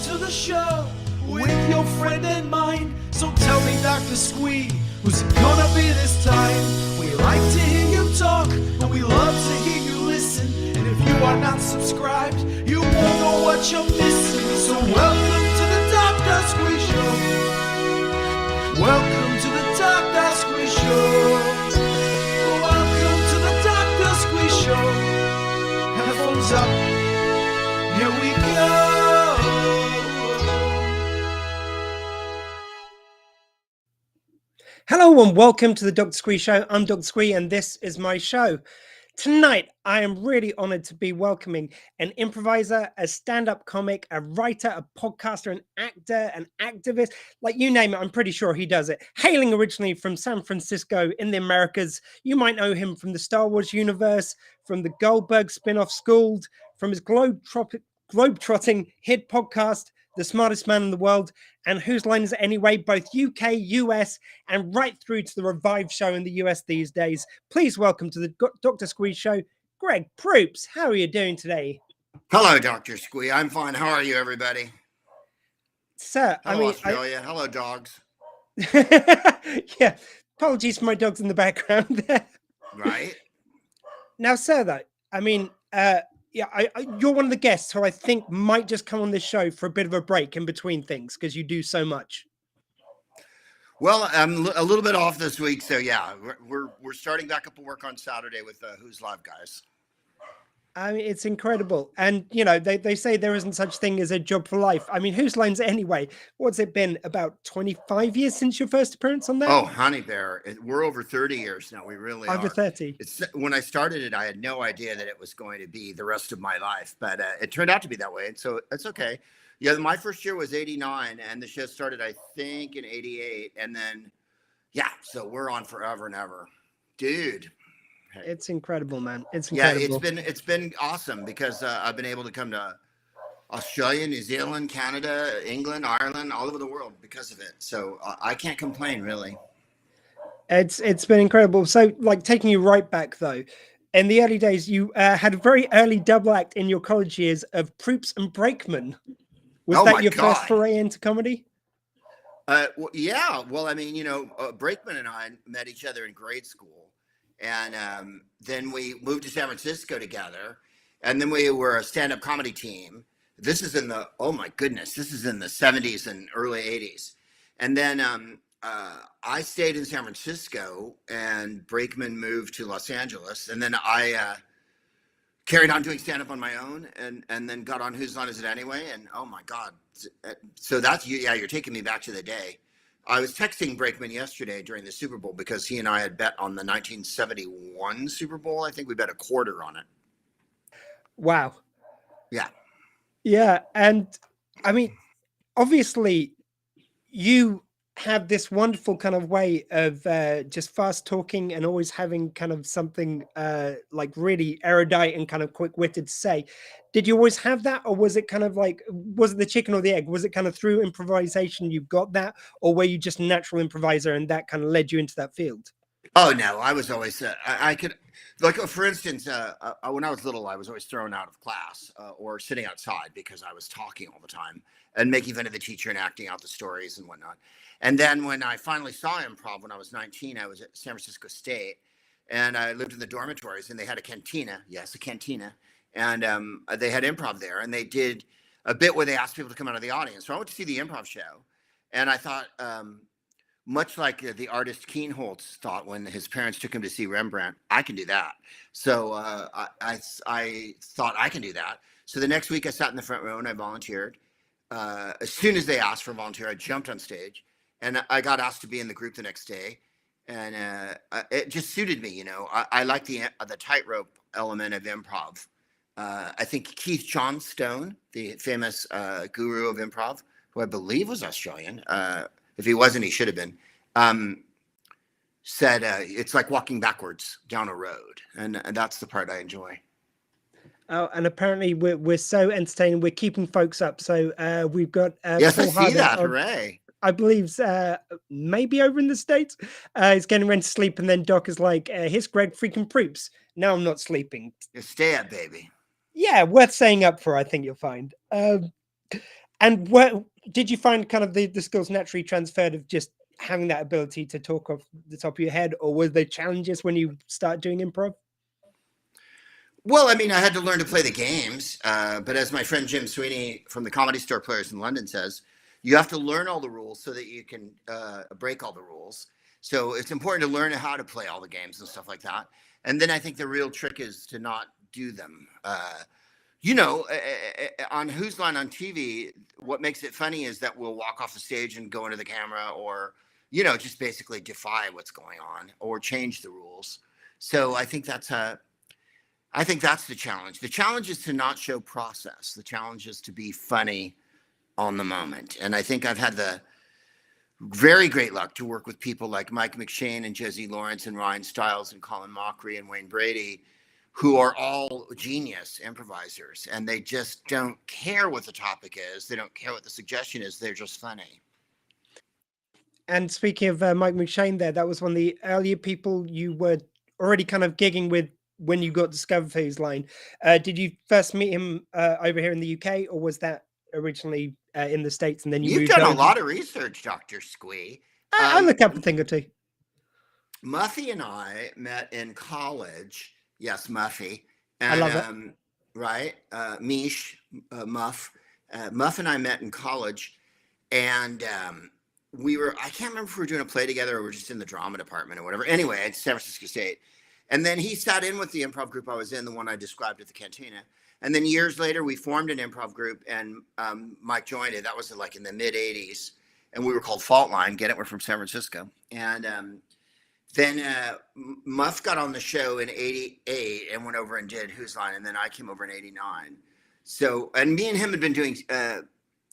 to the show with your friend and mine. So tell me, Dr. Squee, who's it gonna be this time? We like to hear you talk, and we love to hear you listen. And if you are not subscribed, you won't know what you're missing. So welcome to the Dr. Squee Show. Welcome to the Dr. Squee Show. Welcome to the Dr. Squee Show. Headphones up. Here we go. Hello and welcome to the Dr. Squee Show. I'm Dr. Squee and this is my show. Tonight, I am really honored to be welcoming an improviser, a stand-up comic, a writer, a podcaster, an actor, an activist, like you name it, I'm pretty sure he does it. Hailing originally from San Francisco in the Americas, you might know him from the Star Wars universe, from the Goldberg spin-off Schooled, from his globe-trotting hit podcast, The Smartest Man in the World, and Whose Line Is It Anyway, both UK, US, and right through to the Revive show in the US these days. Please welcome to the Dr. Squee Show, Greg Proops. How are you doing today? Hello, Dr. Squee. I'm fine. How are you, everybody? Sir, Hello, Australia. Hello, dogs. Yeah, apologies for my dogs in the background there. Right. Now, sir, though, you're one of the guests who I think might just come on this show for a bit of a break in between things because you do so much. Well, I'm a little bit off this week, so yeah, we're starting back up at work on Saturday with Who's Live guys. I mean, it's incredible. And, you know, they say there isn't such thing as a job for life. I mean, Whose Line's It Anyway? What's it been, about 25 years since your first appearance on that? Oh, honey bear. We're over 30 years now. We really over are. 30. When I started it, I had no idea that it was going to be the rest of my life, but it turned out to be that way. And so it's okay. Yeah, my first year was 89 and the show started, I think, in 88. And then, yeah, so we're on forever and ever. Dude. It's incredible, man. It's incredible. Yeah, it's been awesome because I've been able to come to Australia, New Zealand, Canada, England, Ireland, all over the world because of it. So I can't complain, really. It's been incredible. So, like, taking you right back though, in the early days, you had a very early double act in your college years of Proops and Brakeman. Was that your first foray into comedy? Yeah. Well, I mean, you know, Brakeman and I met each other in grade school. And then we moved to San Francisco together. And then we were a stand-up comedy team. This is in the, oh my goodness, this is in the 70s and early 80s. And then I stayed in San Francisco and Brakeman moved to Los Angeles. And then I carried on doing stand-up on my own and then got on Whose Line Is It Anyway? And oh my God. So that's, yeah, you're taking me back to the day. I was texting Brakeman yesterday during the Super Bowl because he and I had bet on the 1971 Super Bowl. I think we bet a quarter on it. Wow. Yeah. Yeah. And I mean, obviously you have this wonderful kind of way of just fast talking and always having kind of something like really erudite and kind of quick-witted to say. Did you always have that, or was it kind of like, was it the chicken or the egg? Was it kind of through improvisation you got that, or were you just a natural improviser and that kind of led you into that field? Oh no, I was always I could, like, for instance, when I was little, I was always thrown out of class or sitting outside because I was talking all the time and making fun of the teacher and acting out the stories and whatnot. And then when I finally saw improv when I was 19, I was at San Francisco State and I lived in the dormitories and they had a cantina. Yes, a cantina. And they had improv there and they did a bit where they asked people to come out of the audience. So I went to see the improv show and I thought, much like the artist Kienholz thought when his parents took him to see Rembrandt, I can do that. So I thought I can do that. So the next week I sat in the front row and I volunteered. As soon as they asked for a volunteer, I jumped on stage and I got asked to be in the group the next day. And it just suited me, you know. I like the tightrope element of improv. I think Keith Johnstone, the famous guru of improv, who I believe was Australian, if he wasn't, he should have been, said it's like walking backwards down a road. And that's the part I enjoy. Oh, and apparently we're so entertaining. We're keeping folks up. So we've got yes, I see that. Hooray! I believe maybe over in the States. He's getting ready to sleep, and then Doc is like, "Here's Greg freaking Proops." No, I'm not sleeping. Stay up, baby. Yeah, worth staying up for. I think you'll find. And what did you find kind of the skills naturally transferred of just having that ability to talk off the top of your head, or were there challenges when you start doing improv? Well, I mean, I had to learn to play the games, but as my friend Jim Sweeney from the Comedy Store Players in London says, you have to learn all the rules so that you can break all the rules. So it's important to learn how to play all the games and stuff like that. And then I think the real trick is to not do them. On Whose Line on TV, what makes it funny is that we'll walk off the stage and go into the camera, or just basically defy what's going on or change the rules. So I think that's the challenge. The challenge is to not show process. The challenge is to be funny on the moment. And I think I've had the very great luck to work with people like Mike McShane and Josie Lawrence and Ryan Stiles and Colin Mockery and Wayne Brady, who are all genius improvisers, and they just don't care what the topic is. They don't care what the suggestion is. They're just funny. And speaking of Mike McShane there, that was one of the earlier people you were already kind of gigging with when you got discovered for Whose Line. Did you first meet him over here in the UK, or was that originally in the States and then you You've moved done over? a lot of research, Dr. Squee. I look up a thing or two. Muffy and I met in college. Yes, Muffy. And, I love it. Right? Mish, Muff. Muff and I met in college, and I can't remember if we were doing a play together or we were just in the drama department or whatever. Anyway, at San Francisco State. And then he sat in with the improv group I was in, the one I described at the Cantina. And then years later, we formed an improv group, and Mike joined it. That was like in the mid 80s. And we were called Fault Line. Get it? We're from San Francisco. And then Muff got on the show in 88 and went over and did Whose Line. And then I came over in 89. So, and me and him had been doing an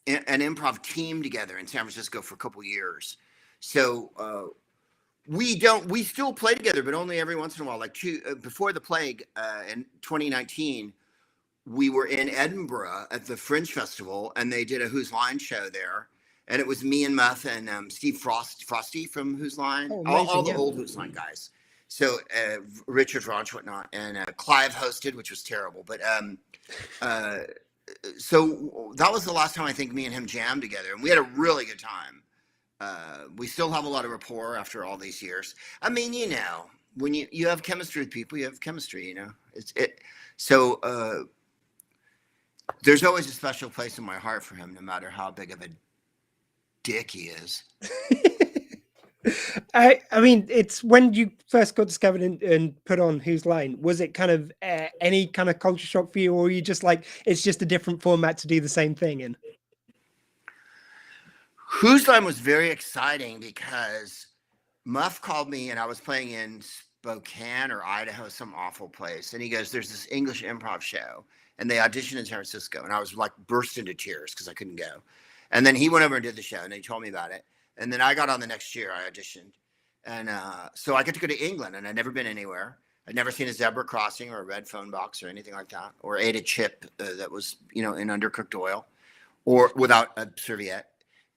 improv team together in San Francisco for a couple years. So we still play together, but only every once in a while. Like before the plague in 2019, we were in Edinburgh at the Fringe Festival, and they did a Whose Line show there. And it was me and Muff and Steve Frosty from Whose Line, all the old Whose Line guys. So Richard Ronch, whatnot, and Clive hosted, which was terrible. But so that was the last time I think me and him jammed together, and we had a really good time. We still have a lot of rapport after all these years. I mean, when you have chemistry with people, you have chemistry. So there's always a special place in my heart for him, no matter how big of a dick he is. I mean, it's when you first got discovered and put on Whose Line, was it kind of any kind of culture shock for you, or were you just like, it's just a different format to do the same thing in? Whose Line was very exciting because Muff called me, and I was playing in Spokane or Idaho, some awful place. And he goes, there's this English improv show, and they auditioned in San Francisco. And I was like burst into tears because I couldn't go. And then he went over and did the show, and he told me about it. And then I got on the next year, I auditioned. And so I got to go to England, and I'd never been anywhere. I'd never seen a zebra crossing or a red phone box or anything like that, or ate a chip that was, in undercooked oil or without a serviette.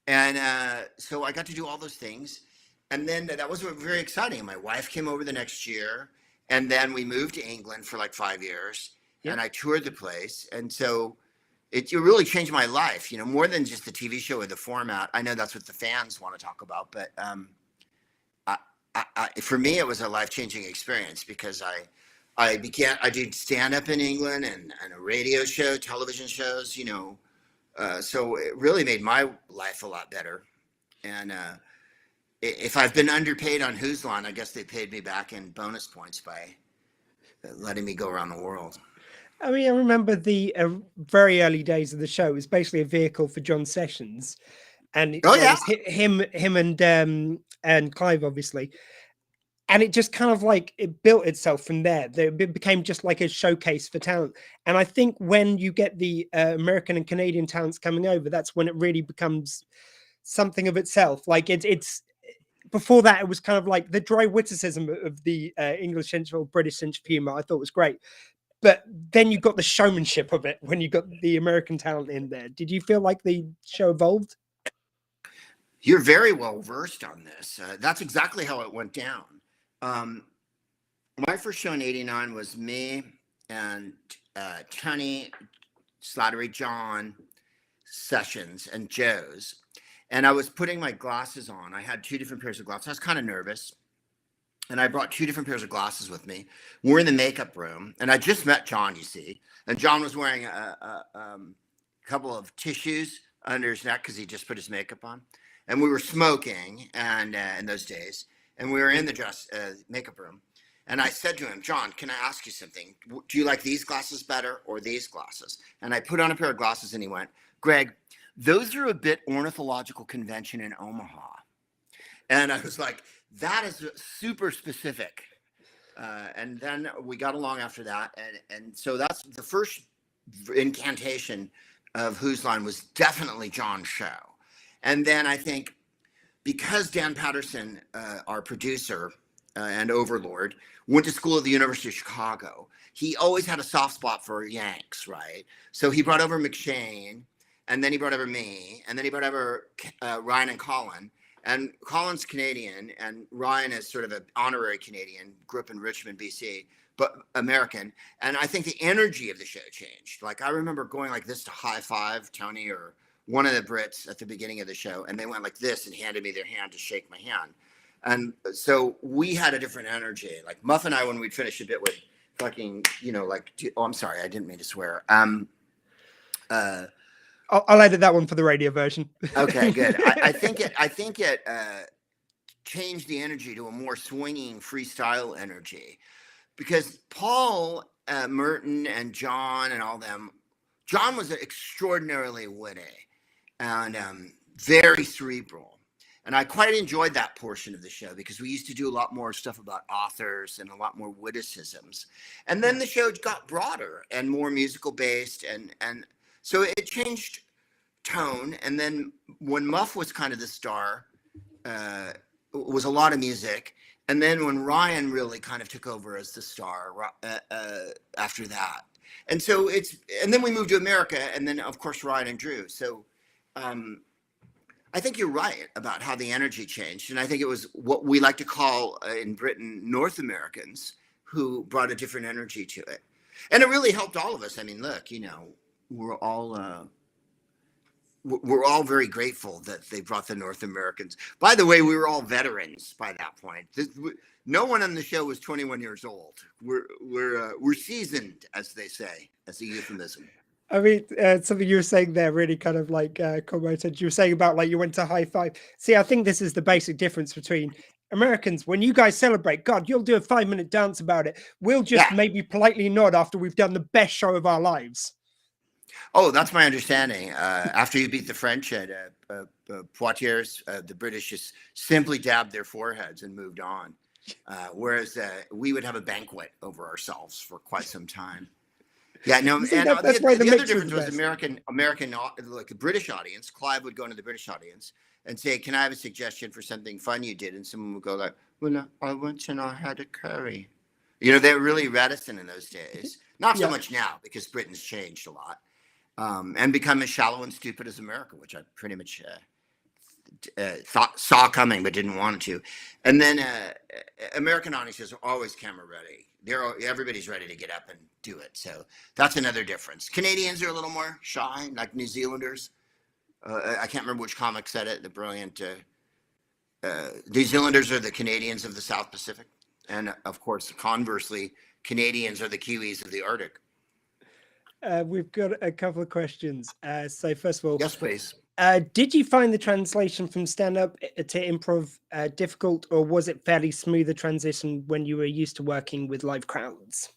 And so I got to do all those things. And then that was very exciting. My wife came over the next year, and then we moved to England for like 5 years. Yep. And I toured the place. And so it really changed my life, more than just the TV show or the format. I know that's what the fans want to talk about, but for me, it was a life-changing experience because I did stand-up in England and a radio show, television shows, so it really made my life a lot better. And if I've been underpaid on Whose Line, I guess they paid me back in bonus points by letting me go around the world. I mean, I remember the very early days of the show. It was basically a vehicle for John Sessions, and it was him and Clive, obviously. And it just kind of like it built itself from there. It became just like a showcase for talent. And I think when you get the American and Canadian talents coming over, that's when it really becomes something of itself. Like it's before that, it was kind of like the dry witticism of the English or British sense of humor. I thought was great. But then you got the showmanship of it when you got the American talent in there. Did you feel like the show evolved? You're very well versed on this. That's exactly how it went down. My first show in 89 was me and Tony, Slattery John, sessions and Joe's, and I was putting my glasses on. I had 2 different pairs of glasses. I was kind of nervous, and I brought 2 different pairs of glasses with me. We're in the makeup room, and I just met John, you see, and John was wearing a couple of tissues under his neck because he just put his makeup on, and we were smoking, and in those days, and we were in the makeup room, and I said to him, John, can I ask you something? Do you like these glasses better or these glasses? And I put on a pair of glasses, and he went, Greg, those are a bit ornithological convention in Omaha. And I was like, that is super specific. And then we got along after that. And so that's the first incantation of Whose Line was definitely John's show. And then I think because Dan Patterson, our producer and overlord, went to school at the University of Chicago, he always had a soft spot for Yanks, right? So he brought over McShane, and then he brought over me, and then he brought over Ryan and Colin. And Colin's Canadian, and Ryan is sort of an honorary Canadian, grew up in Richmond, BC, but American. And I think the energy of the show changed. Like, I remember going like this to high five Tony or one of the Brits at the beginning of the show, and they went like this and handed me their hand to shake my hand. And so we had a different energy. Like Muff and I, when we'd finish a bit with fucking, oh, I'm sorry, I didn't mean to swear. I'll edit that one for the radio version. Okay, good. I think it changed the energy to a more swinging freestyle energy, because Paul, Merton, and John and all them, John was extraordinarily witty and very cerebral. And I quite enjoyed that portion of the show because we used to do a lot more stuff about authors and a lot more witticisms. And then the show got broader and more musical based. And so it changed tone. And then when Muff was kind of the star, it was a lot of music. And then when Ryan really kind of took over as the star after that. And so and then we moved to America, and then of course Ryan and Drew. So I think you're right about how the energy changed. And I think it was what we like to call in Britain, North Americans, who brought a different energy to it. And it really helped all of us. I mean, look, we're all very grateful that they brought the North Americans. By the way, we were all veterans by that point. No one on the show was 21 years old. We're seasoned, as they say, as a euphemism. I mean, something you were saying there really kind of like caught my attention. You were saying about like you went to high five. See, I think this is the basic difference between Americans. When you guys celebrate, God, you'll do a 5-minute dance about it. We'll just maybe politely nod after we've done the best show of our lives. Oh, that's my understanding. After you beat the French at Poitiers, the British just simply dabbed their foreheads and moved on. Whereas we would have a banquet over ourselves for quite some time. Yeah, no, and the other difference was American, like the British audience. Clive would go into the British audience and say, "Can I have a suggestion for something fun you did?" And someone would go like, "Well, no, I went and I had a curry." They were really reticent in those days. Not so much now, because Britain's changed a lot and become as shallow and stupid as America, which I pretty much saw coming but didn't want to. And then American audiences are always camera ready. Everybody's ready to get up and do it. So that's another difference. Canadians are a little more shy, like New Zealanders. I can't remember which comic said it. The brilliant New Zealanders are the Canadians of the South Pacific, and of course, conversely, Canadians are the Kiwis of the Arctic. We've got a couple of questions. So first of all, yes, please. Did you find the translation from stand-up to improv difficult, or was it fairly smooth a transition when you were used to working with live crowds?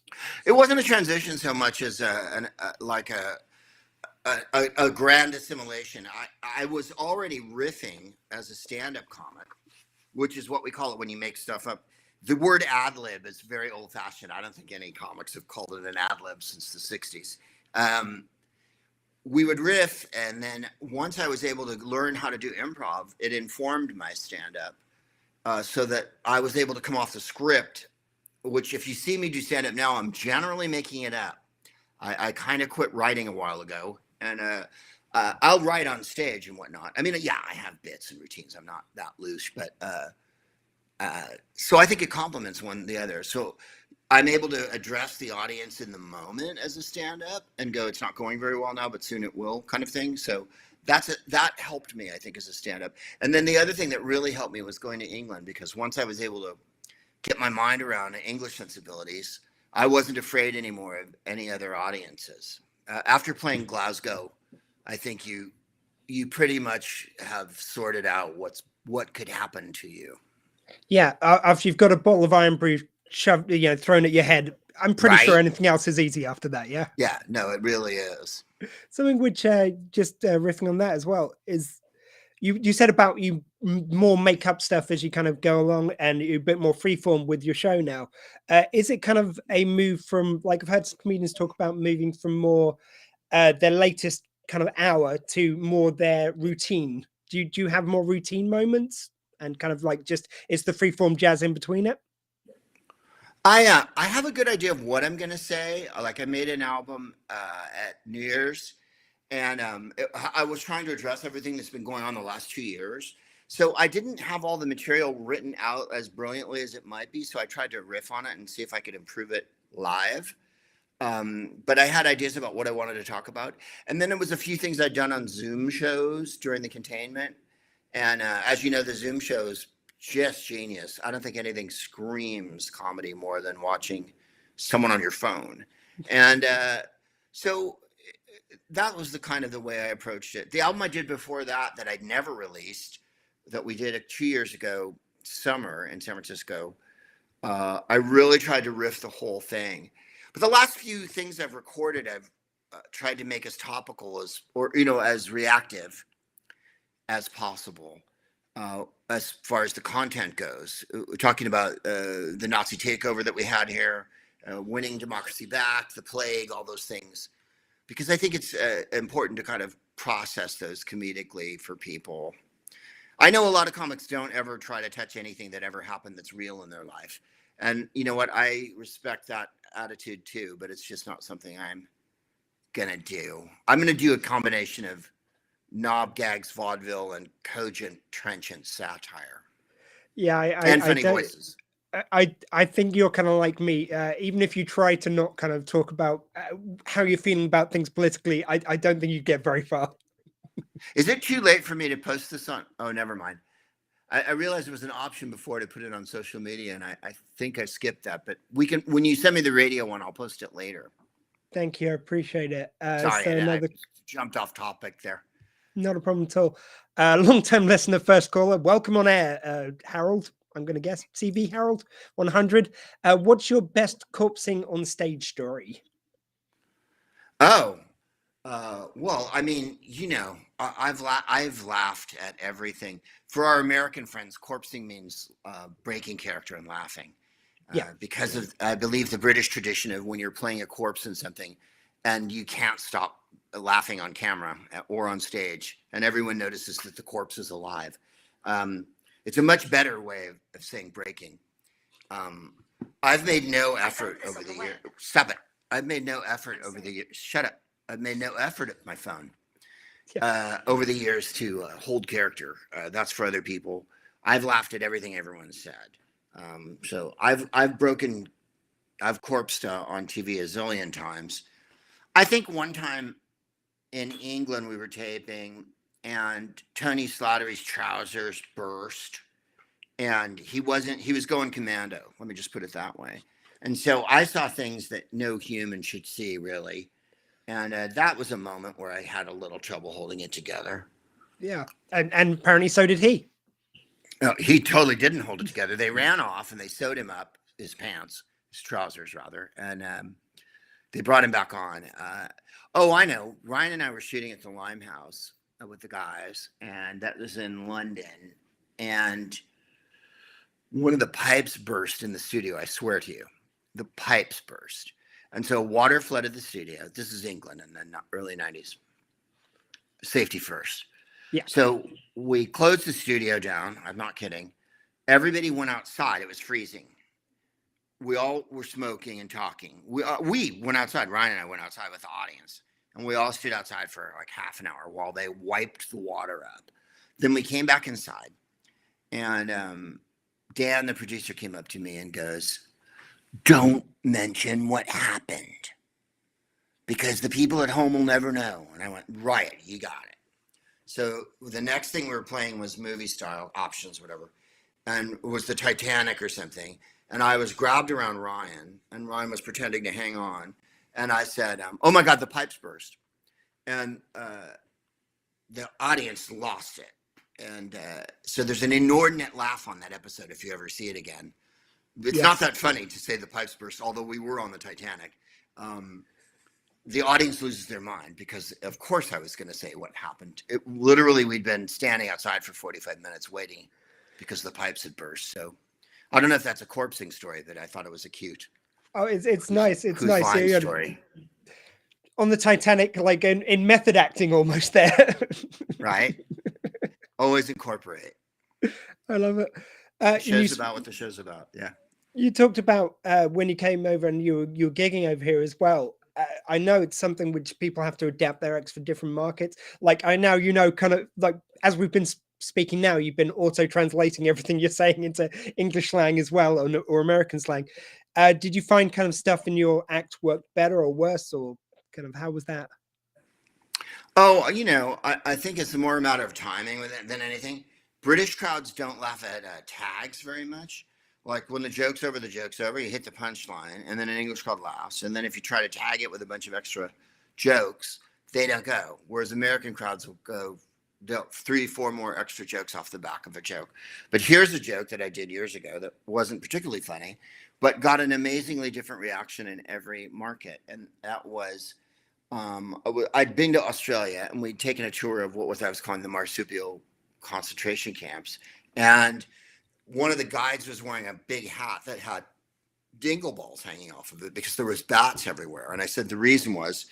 It wasn't a transition so much as a grand assimilation. I was already riffing as a stand-up comic, which is what we call it when you make stuff up. The word ad-lib is very old-fashioned. I don't think any comics have called it an ad-lib since the 60s. We would riff, and then once I was able to learn how to do improv, it informed my stand-up so that I was able to come off the script, which if you see me do stand-up now, I'm generally making it up. I kind of quit writing a while ago, and I'll write on stage and whatnot. I mean, yeah, I have bits and routines. I'm not that loose, but so I think it complements one the other. So I'm able to address the audience in the moment as a stand-up and go, it's not going very well now, but soon it will, kind of thing. So that helped me, I think, as a stand-up. And then the other thing that really helped me was going to England, because once I was able to get my mind around English sensibilities, I wasn't afraid anymore of any other audiences. After playing Glasgow, I think you pretty much have sorted out what could happen to you. Yeah, after you've got a bottle of iron brew shoved, thrown at your head, I'm pretty sure Right? anything else is easy after that. Yeah. Yeah, no, it really is. Something which, just riffing on that as well, is you said about you more make up stuff as you kind of go along, and you're a bit more freeform with your show now. Is it kind of a move from, like, I've heard some comedians talk about moving from more their latest kind of hour to more their routine? Do you have more routine moments, and kind of like just it's the freeform jazz in between it? I have a good idea of what I'm gonna say. Like, I made an album at New Year's, and I was trying to address everything that's been going on the last 2 years. So I didn't have all the material written out as brilliantly as it might be. So I tried to riff on it and see if I could improve it live. But I had ideas about what I wanted to talk about. And then there was a few things I'd done on Zoom shows during the containment. And as you know, the Zoom shows just genius. I don't think anything screams comedy more than watching someone on your phone. And so that was the kind of the way I approached it. The album I did before that I'd never released, that we did 2 years ago, summer in San Francisco, I really tried to riff the whole thing. But the last few things I've recorded, I've tried to make as topical as reactive as possible. As far as the content goes, we're talking about the Nazi takeover that we had here, winning democracy back, the plague, all those things, because I think it's important to kind of process those comedically for people. I know a lot of comics don't ever try to touch anything that ever happened that's real in their life. And you know what? I respect that attitude too, but it's just not something I'm going to do. I'm going to do a combination of knob gags, vaudeville, and cogent, trenchant satire. Yeah, and funny voices. I think you're kind of like me. Even if you try to not kind of talk about how you're feeling about things politically, I don't think you get very far. Is it too late for me to post this on? Oh, never mind. I realized there was an option before to put it on social media, and I think I skipped that. But we can, when you send me the radio one, I'll post it later. Thank you. I appreciate it. Sorry, I jumped off topic there. Not a problem at all. Long-term listener, first caller. Welcome on air, Harold. I'm going to guess CV Harold 100. What's your best corpsing on stage story? Oh, well, I mean, I've laughed at everything. For our American friends, corpsing means breaking character and laughing. Because of, I believe, the British tradition of when you're playing a corpse in something and you can't stop laughing on camera or on stage, and everyone notices that the corpse is alive. It's a much better way of saying breaking. I've made no effort over the years. Stop it. I've made no effort over the years. Shut up. I've made no effort at my phone over the years to hold character. That's for other people. I've laughed at everything everyone said. So I've corpsed on TV a zillion times. I think one time in England we were taping, and Tony Slattery's trousers burst, and he was going commando. Let me just put it that way. And so I saw things that no human should see, really. And that was a moment where I had a little trouble holding it together. Yeah. And apparently so did he. No, he totally didn't hold it together. They ran off and they sewed him up, his trousers rather. And they brought him back on. Oh, I know. Ryan and I were shooting at the Limehouse with the guys, and that was in London. And one of the pipes burst in the studio. I swear to you, the pipes burst. And so water flooded the studio. This is England in the early 90s. Safety first. Yeah. So we closed the studio down. I'm not kidding. Everybody went outside. It was freezing. We all were smoking and talking. We went outside. Ryan and I went outside with the audience. And we all stood outside for like half an hour while they wiped the water up. Then we came back inside. And Dan, the producer, came up to me and goes, don't mention what happened because the people at home will never know. And I went, right, you got it. So the next thing we were playing was movie style options, whatever. And it was the Titanic or something. And I was grabbed around Ryan, and Ryan was pretending to hang on. And I said, oh my God, the pipes burst. And the audience lost it. And so there's an inordinate laugh on that episode if you ever see it again. It's not that funny to say the pipes burst, although we were on the Titanic. The audience loses their mind because, of course, I was going to say what happened. Literally, we'd been standing outside for 45 minutes waiting because the pipes had burst. So I don't know if that's a corpsing story, but I thought it was a cute. Oh, it's nice. It's nice. Yeah, story. On the Titanic, like in method acting almost there. Right. Always incorporate. I love it. Show's about what the show's about. Yeah. You talked about when you came over and you were gigging over here as well. I know it's something which people have to adapt their acts for different markets. Like I now, kind of like as we've been speaking now, you've been auto translating everything you're saying into English slang as well, or American slang. Did you find kind of stuff in your act worked better or worse, or kind of how was that? Oh, I think it's more a matter of timing with it than anything. British crowds don't laugh at tags very much. Like when the joke's over, you hit the punchline, and then an English crowd laughs. And then if you try to tag it with a bunch of extra jokes, they don't go. Whereas American crowds will go 3-4 more extra jokes off the back of a joke. But here's a joke that I did years ago that wasn't particularly funny, but got an amazingly different reaction in every market. And that was, I'd been to Australia, and we'd taken a tour of what I was calling the marsupial concentration camps. And one of the guides was wearing a big hat that had dingle balls hanging off of it because there was bats everywhere. And I said the reason was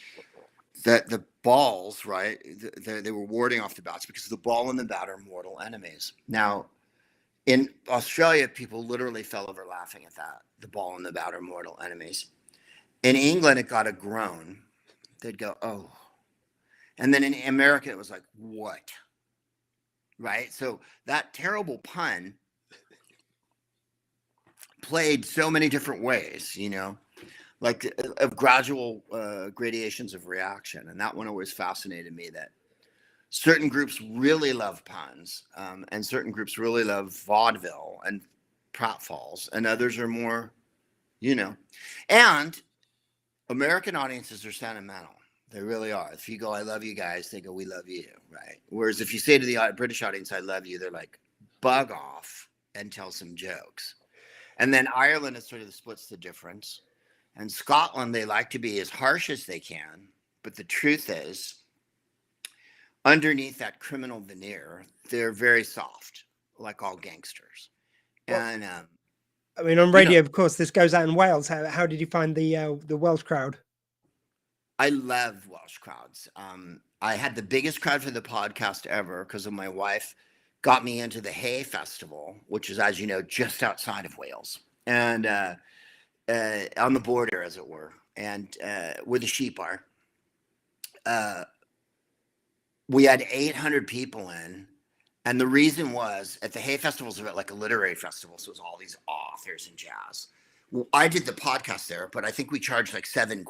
that the balls, right, they were warding off the bats because the ball and the bat are mortal enemies. Now, in Australia, people literally fell over laughing at that. The ball and the bat are mortal enemies. In England, it got a groan. They'd go, oh. And then in America, it was like, what? Right? So that terrible pun played so many different ways, like of gradual gradations of reaction. And that one always fascinated me, that certain groups really love puns, and certain groups really love vaudeville and pratfalls, and others are more, and American audiences are sentimental. They really are. If you go, I love you guys, they go, we love you, right? Whereas if you say to the British audience, I love you, they're like, bug off and tell some jokes. And then Ireland is sort of splits the difference. And Scotland, they like to be as harsh as they can. But the truth is, underneath that criminal veneer, they're very soft, like all gangsters. And I mean, on radio, of course, this goes out in Wales. How did you find the Welsh crowd? I love Welsh crowds. I had the biggest crowd for the podcast ever because of my wife got me into the Hay Festival, which is, as you know, just outside of Wales and on the border, as it were, and where the sheep are. We had 800 people in, and the reason was at the Hay Festival is a bit like a literary festival, so it was all these authors and jazz. Well, I did the podcast there, but I think we charged like £7.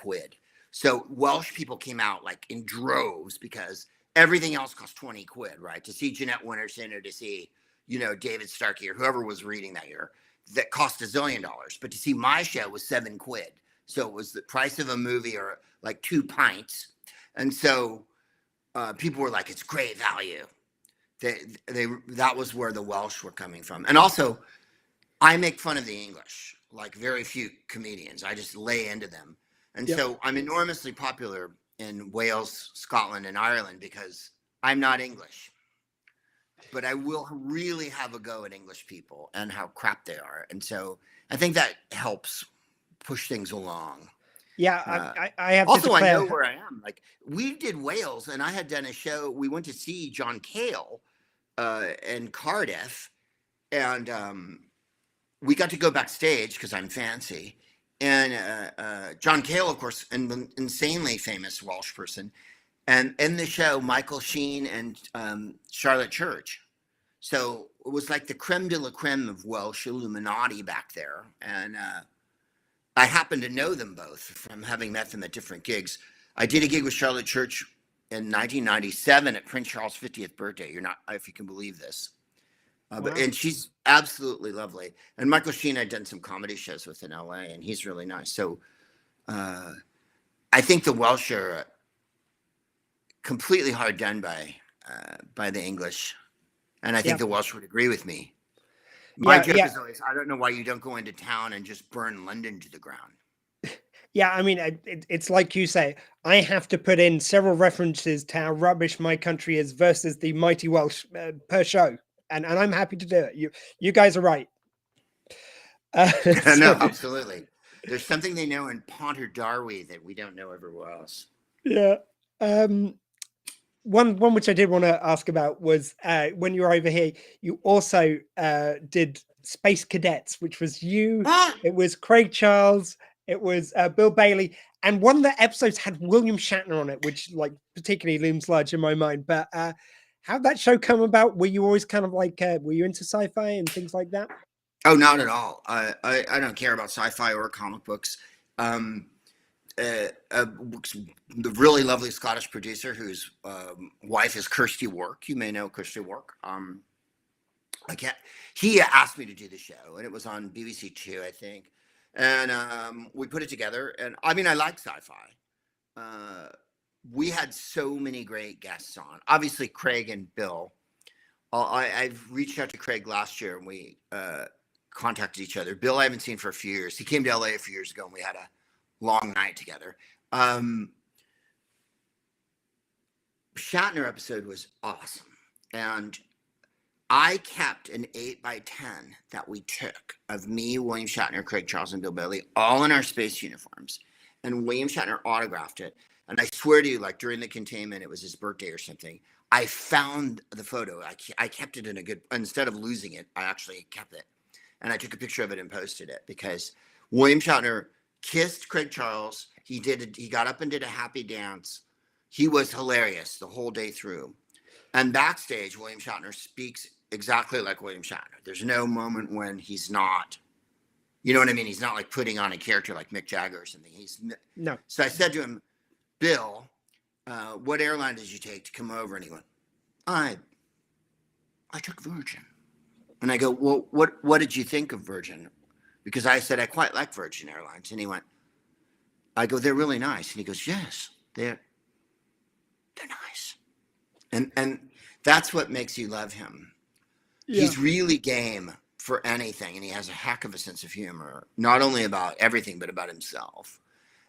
So Welsh people came out like in droves because everything else cost 20 quid, right? To see Jeanette Winterson or to see, David Starkey or whoever was reading that year, that cost $1 zillion. But to see my show was £7. So it was the price of a movie or like 2 pints. And so people were like, it's great value. That was where the Welsh were coming from. And also, I make fun of the English, like very few comedians. I just lay into them. And so I'm enormously popular in Wales, Scotland, and Ireland because I'm not English. But I will really have a go at English people and how crap they are. And so I think that helps push things along. Yeah, I have also, to declare... I know where I am. Like, we did Wales, and I had done a show. We went to see John Cale in Cardiff, and we got to go backstage because I'm fancy. And John Cale, of course, an insanely famous Welsh person. And in the show, Michael Sheen and Charlotte Church. So it was like the creme de la creme of Welsh Illuminati back there. And I happen to know them both from having met them at different gigs. I did a gig with Charlotte Church in 1997 at Prince Charles' 50th birthday. You're not, if you can believe this. Wow. And she's absolutely lovely. And Michael Sheen, I'd done some comedy shows with in LA, and he's really nice. So I think the Welsh are completely hard done by the English. And I think the Welsh would agree with me. My joke is always, I don't know why you don't go into town and just burn London to the ground. Yeah, I mean, it's like you say, I have to put in several references to how rubbish my country is versus the mighty Welsh per show. And I'm happy to do it. You guys are right. No, absolutely. There's something they know in Pontardawe that we don't know everywhere else. Yeah. One which I did want to ask about was when you were over here, you also did Space Cadets, which was you. It was Craig Charles. It was Bill Bailey. And one of the episodes had William Shatner on it, which like particularly looms large in my mind. But how'd that show come about? Were you always kind of like, were you into sci-fi and things like that? Oh, not at all. I don't care about sci-fi or comic books. The really lovely Scottish producer whose wife is Kirsty Work. You may know Kirsty Work. He asked me to do the show, and it was on BBC Two, I think. And we put it together. And I mean, I like sci-fi. We had so many great guests on. Obviously, Craig and Bill. I've reached out to Craig last year, and we contacted each other. Bill, I haven't seen for a few years. He came to LA a few years ago, and we had a long night together. Shatner episode was awesome. And I kept an 8x10 that we took of me, William Shatner, Craig Charles, and Bill Bailey, all in our space uniforms. And William Shatner autographed it. And I swear to you, like during the containment, it was his birthday or something. I found the photo. I kept it in a good, instead of losing it, I actually kept it. And I took a picture of it and posted it because William Shatner kissed Craig Charles. He got up and did a happy dance. He was hilarious the whole day through. And backstage, William Shatner speaks exactly like William Shatner. There's no moment when he's not, you know what I mean? He's not like putting on a character like Mick Jagger or something. No. So I said to him, Bill, what airline did you take to come over? And he went, I took Virgin. And I go, well, what did you think of Virgin? Because I said, I quite like Virgin Airlines. And he went, I go, they're really nice. And he goes, yes, they're nice. And that's what makes you love him. Yeah. He's really game for anything. And he has a heck of a sense of humor, not only about everything, but about himself.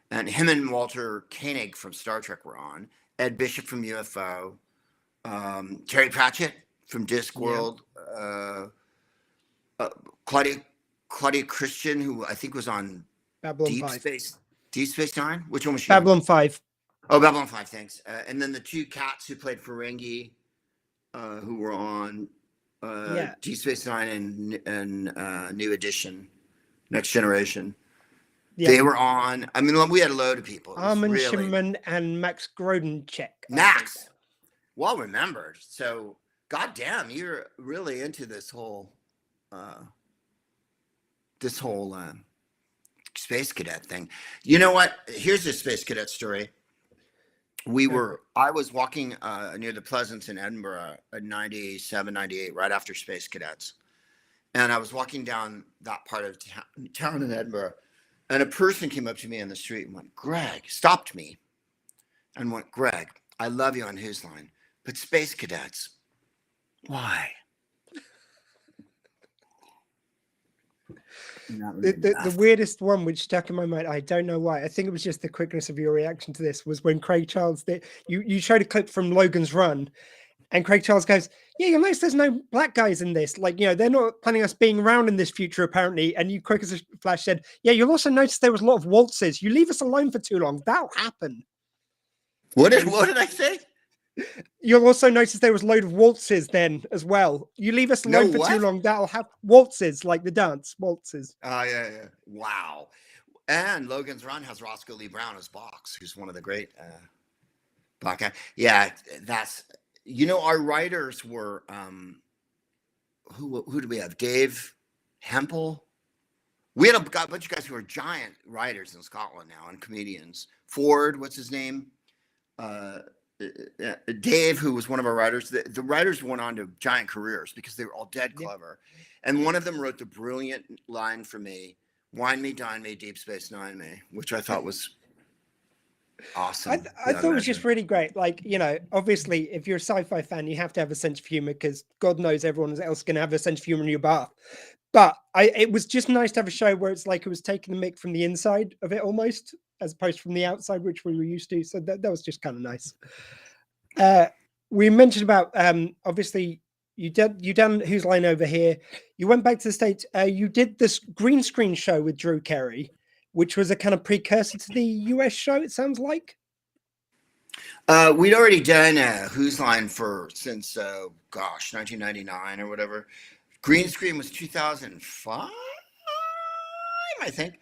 And him and Walter Koenig from Star Trek were on, Ed Bishop from UFO, Terry Pratchett from Discworld, Claudia Christian, who I think was on Babylon Deep 5. Space Nine. Which one was she? Babylon 5. Oh, Babylon 5. Thanks. And then the two cats who played Ferengi, who were on Deep Space Nine and New Edition, Next Generation. Yeah. They were on. I mean, we had a load of people. Armin Shimon and Max Grodenchik. Max, well remembered. So, goddamn, you're really into this whole Space Cadet thing. You know what? Here's a Space Cadet story. I was walking near the Pleasance in Edinburgh in 97, 98, right after Space Cadets. And I was walking down that part of town in Edinburgh. And a person came up to me on the street and went, Greg, stopped me and went, Greg, I love you on Whose Line, but Space Cadets, why? The weirdest one which stuck in my mind, I don't know why. I think it was just the quickness of your reaction to this, was when Craig Charles, you showed a clip from Logan's Run, and Craig Charles goes, yeah, you'll notice there's no black guys in this. Like, you know, they're not planning us being around in this future, apparently. And you, quick as a flash, said, yeah, you'll also notice there was a lot of waltzes. You leave us alone for too long. That'll happen. What did I say? You'll also notice there was a load of waltzes then as well. You leave us alone for too long. That'll have waltzes, like the dance waltzes. Oh, yeah. Wow. And Logan's Run has Roscoe Lee Brown as Box, who's one of the great black guys. Yeah, that's... You know, our writers were, who do we have? Dave Hempel. We had a bunch of guys who are giant writers in Scotland now and comedians. Ford, what's his name? Dave, who was one of our writers. The writers went on to giant careers because they were all dead clever. And one of them wrote the brilliant line for me, "Wine me, dine me, deep space nine me," which I thought was awesome. I thought it was just really great. Like, you know, obviously, if you're a sci-fi fan, you have to have a sense of humor because God knows everyone else is going to have a sense of humor in your bath. But it was just nice to have a show where it's like it was taking the mick from the inside of it almost, as opposed from the outside, which we were used to. So that was just kind of nice. We mentioned about obviously you done Whose Line Over Here. You went back to the States. You did this green screen show with Drew Carey, which was a kind of precursor to the US show, it sounds like. We'd already done Whose Line since 1999 or whatever. Green screen was 2005, I think.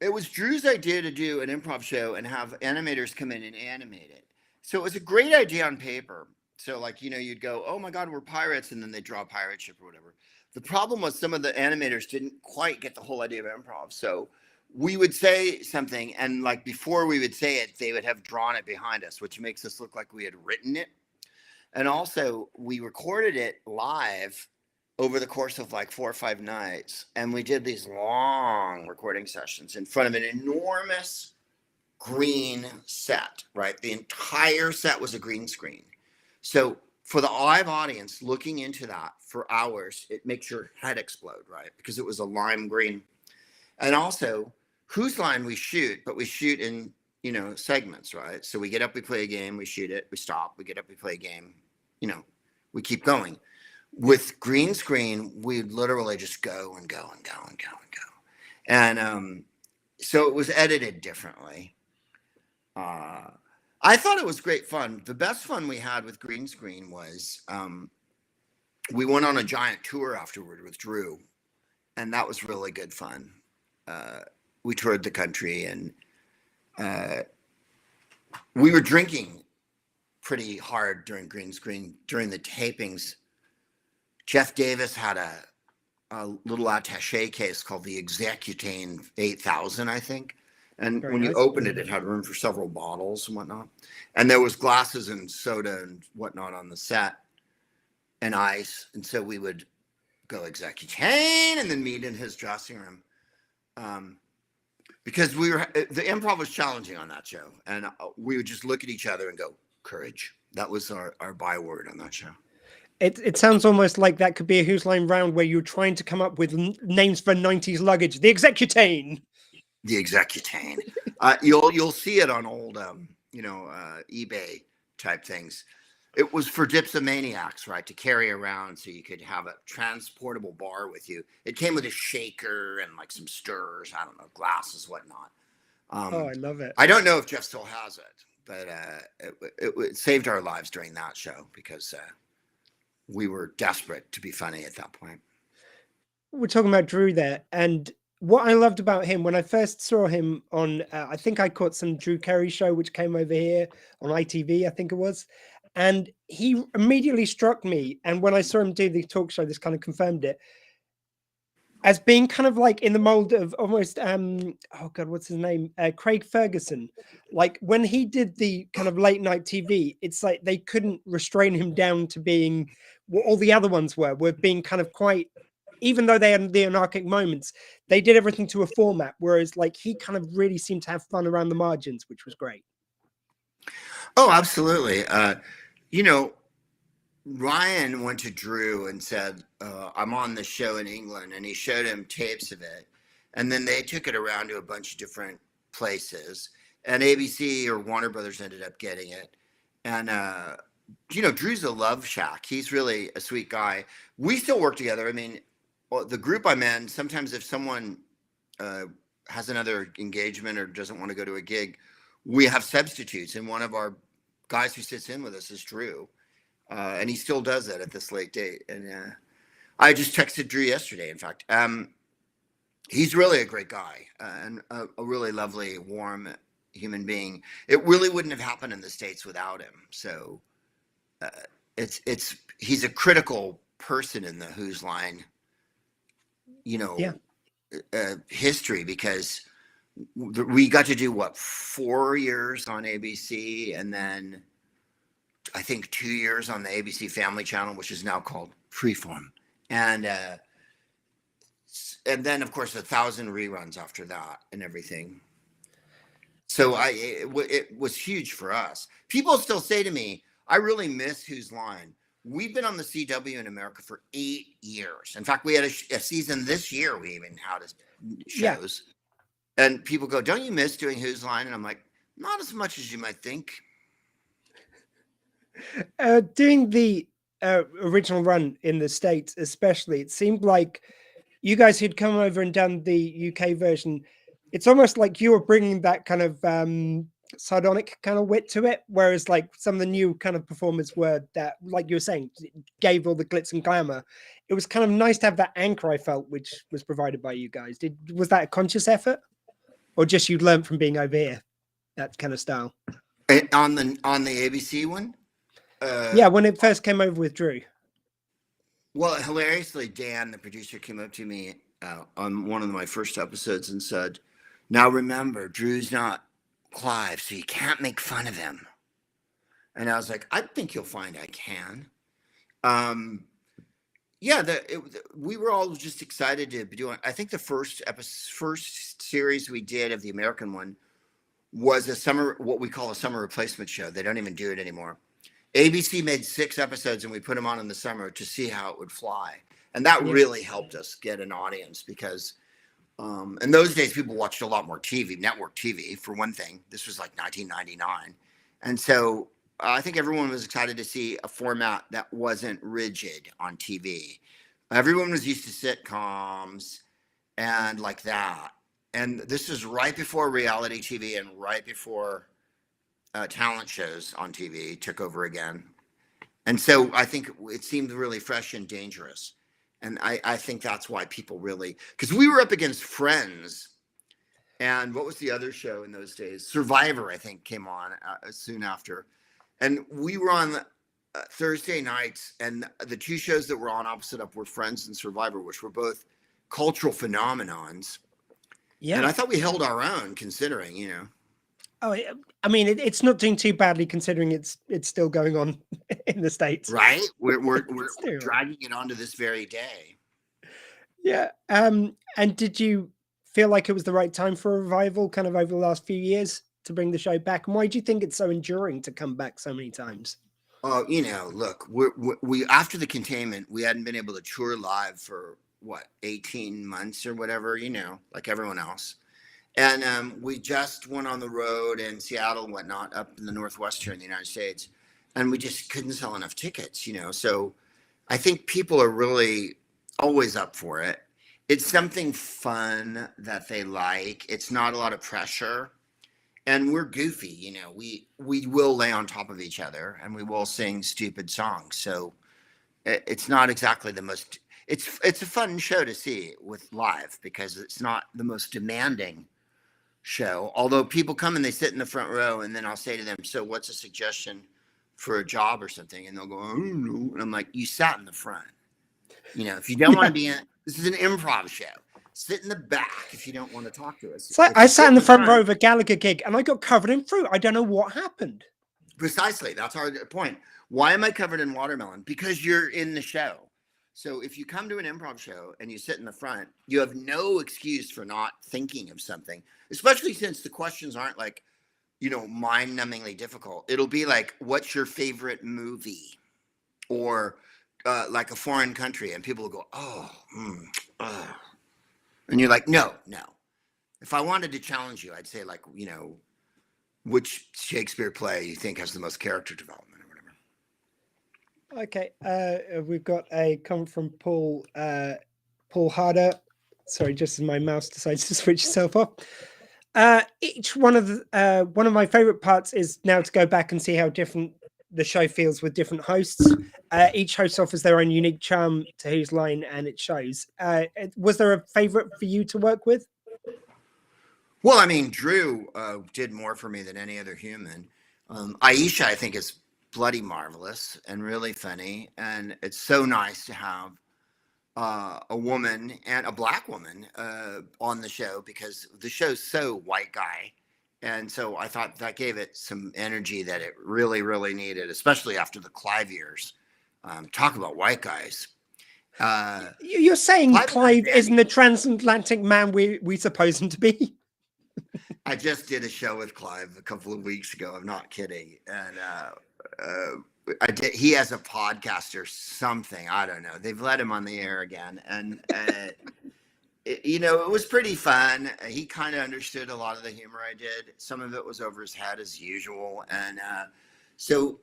It was Drew's idea to do an improv show and have animators come in and animate it. So it was a great idea on paper. So like, you know, you'd go, "Oh my God, we're pirates," and then they draw a pirate ship or whatever. The problem was some of the animators didn't quite get the whole idea of improv. So we would say something, and like before we would say it, they would have drawn it behind us, which makes us look like we had written it. And also we recorded it live over the course of like 4 or 5 nights. And we did these long recording sessions in front of an enormous green set, right? The entire set was a green screen. So for the live audience looking into that for hours, it makes your head explode, right? Because it was a lime green. And also, Whose Line we shoot, but we shoot in, you know, segments, right? So we get up, we play a game, we shoot it, we stop, we get up, we play a game, you know, we keep going. With green screen, we literally just go and go and go and go and go. And so it was edited differently. I thought it was great fun. The best fun we had with green screen was we went on a giant tour afterward with Drew, and that was really good fun. We toured the country, and we were drinking pretty hard during green screen during the tapings. Jeff Davis had a little attaché case called the Executane 8000, I think. And when you opened it, it had room for several bottles and whatnot. And there was glasses and soda and whatnot on the set and ice. And so we would go Executane and then meet in his dressing room. Because the improv was challenging on that show. And we would just look at each other and go, "Courage." That was our byword on that show. It sounds almost like that could be a Whose Line round where you're trying to come up with names for 90s luggage. The Executane. The Executane. You'll see it on old, eBay type things. It was for dipsomaniacs, right, to carry around so you could have a transportable bar with you. It came with a shaker and like some stirrers, I don't know, glasses, whatnot. I love it. I don't know if Jeff still has it, but it saved our lives during that show because we were desperate to be funny at that point. We're talking about Drew there, and what I loved about him when I first saw him on, I think I caught some Drew Carey show, which came over here on ITV, I think it was. And he immediately struck me. And when I saw him do the talk show, this kind of confirmed it as being kind of like in the mold of almost, oh God, what's his name? Craig Ferguson. Like when he did the kind of late night TV, it's like they couldn't restrain him down to being what all the other ones were being kind of quite, even though they had the anarchic moments, they did everything to a format. Whereas like he kind of really seemed to have fun around the margins, which was great. Oh, absolutely. Ryan went to Drew and said, "I'm on this show in England," and he showed him tapes of it. And then they took it around to a bunch of different places, and ABC or Warner Brothers ended up getting it. And, Drew's a love shack. He's really a sweet guy. We still work together. I mean, the group I'm in, sometimes if someone has another engagement or doesn't want to go to a gig, we have substitutes. And one of our guys who sits in with us is Drew. And he still does that at this late date. And I just texted Drew yesterday, in fact. He's really a great guy and a really lovely, warm human being. It really wouldn't have happened in the States without him. So he's a critical person in the Whose Line, Yeah. history because we got to do what 4 years on ABC, and then I think 2 years on the ABC Family Channel, which is now called Freeform, and then of course 1,000 reruns after that and everything. So it was huge for us. People still say to me, I really miss Whose Line. We've been on the CW in America for 8 years. In fact, we had a season this year. We even had shows. Yeah. And people go, don't you miss doing Whose Line? And I'm like, not as much as you might think. Doing the original run in the States, especially, it seemed like you guys who'd come over and done the UK version, it's almost like you were bringing that kind of sardonic kind of wit to it, whereas like some of the new kind of performers were that, like you were saying, gave all the glitz and glamour. It was kind of nice to have that anchor, I felt, which was provided by you guys. Was that a conscious effort, or just you learned from being over here, that kind of style? On the ABC one? Yeah, when it first came over with Drew. Well, hilariously, Dan, the producer, came up to me on one of my first episodes and said, now remember, Drew's not Clive, so you can't make fun of him. And I was like, I think you'll find I can. We were all just excited to be doing. I think the first series we did of the American one was what we call a summer replacement show. They don't even do it anymore. ABC made 6 episodes and we put them on in the summer to see how it would fly. And that really helped us get an audience because in those days, people watched a lot more TV, network TV, for one thing. This was like 1999. And so I think everyone was excited to see a format that wasn't rigid on TV. Everyone was used to sitcoms and like that. And this is right before reality TV and right before talent shows on TV took over again. And so I think it seemed really fresh and dangerous. And I think that's why people really, because we were up against Friends, and what was the other show in those days? Survivor, I think, came on soon after. And we were on Thursday nights, and the 2 shows that were on opposite up were Friends and Survivor, which were both cultural phenomenons. Yeah. And I thought we held our own, considering, you know. Oh, I mean, it's not doing too badly considering it's still going on in the States. Right? We're dragging it on to this very day. Yeah. And did you feel like it was the right time for a revival kind of over the last few years to bring the show back? And why do you think it's so enduring to come back so many times? You know, look, we after the containment, we hadn't been able to tour live for 18 months or whatever, you know, like everyone else. And we just went on the road in Seattle and whatnot up in the Northwest here in the United States. And we just couldn't sell enough tickets, you know. So I think people are really always up for it. It's something fun that they like. It's not a lot of pressure. And we're goofy, you know. We will lay on top of each other and we will sing stupid songs. So it's not exactly the most... It's a fun show to see with live because it's not the most demanding show, although people come and they sit in the front row and then I'll say to them, so what's a suggestion for a job or something? And they'll go, I don't know. And I'm like, you sat in the front, you know, if you don't want to be in, this is an improv show, sit in the back if you don't want to talk to us. It's like I sat in the front row of a Gallagher gig and I got covered in fruit. I don't know what happened. Precisely. That's our point. Why am I covered in watermelon? Because you're in the show. So if you come to an improv show and you sit in the front, you have no excuse for not thinking of something, especially since the questions aren't like, you know, mind-numbingly difficult. It'll be like, what's your favorite movie? Or like a foreign country. And people will go, and you're like, no. If I wanted to challenge you, I'd say like, you know, which Shakespeare play you think has the most character development? Okay, we've got a comment from Paul Harder. Sorry, just as my mouse decides to switch itself off. Each one of my favorite parts is now to go back and see how different the show feels with different hosts. Each host offers their own unique charm to Whose Line, and it shows. Was there a favorite for you to work with? Well, I mean, Drew did more for me than any other human. Aisha, I think, is bloody marvelous and really funny, and it's so nice to have a woman and a black woman on the show, because the show's so white guy. And so I thought that gave it some energy that it really, really needed, especially after the Clive years. Talk about white guys. You're saying Clive and isn't the transatlantic man we suppose him to be? I just did a show with Clive a couple of weeks ago. I'm not kidding. And I did. He has a podcast or something. I don't know. They've let him on the air again, and it was pretty fun. He kind of understood a lot of the humor I did. Some of it was over his head as usual, and so.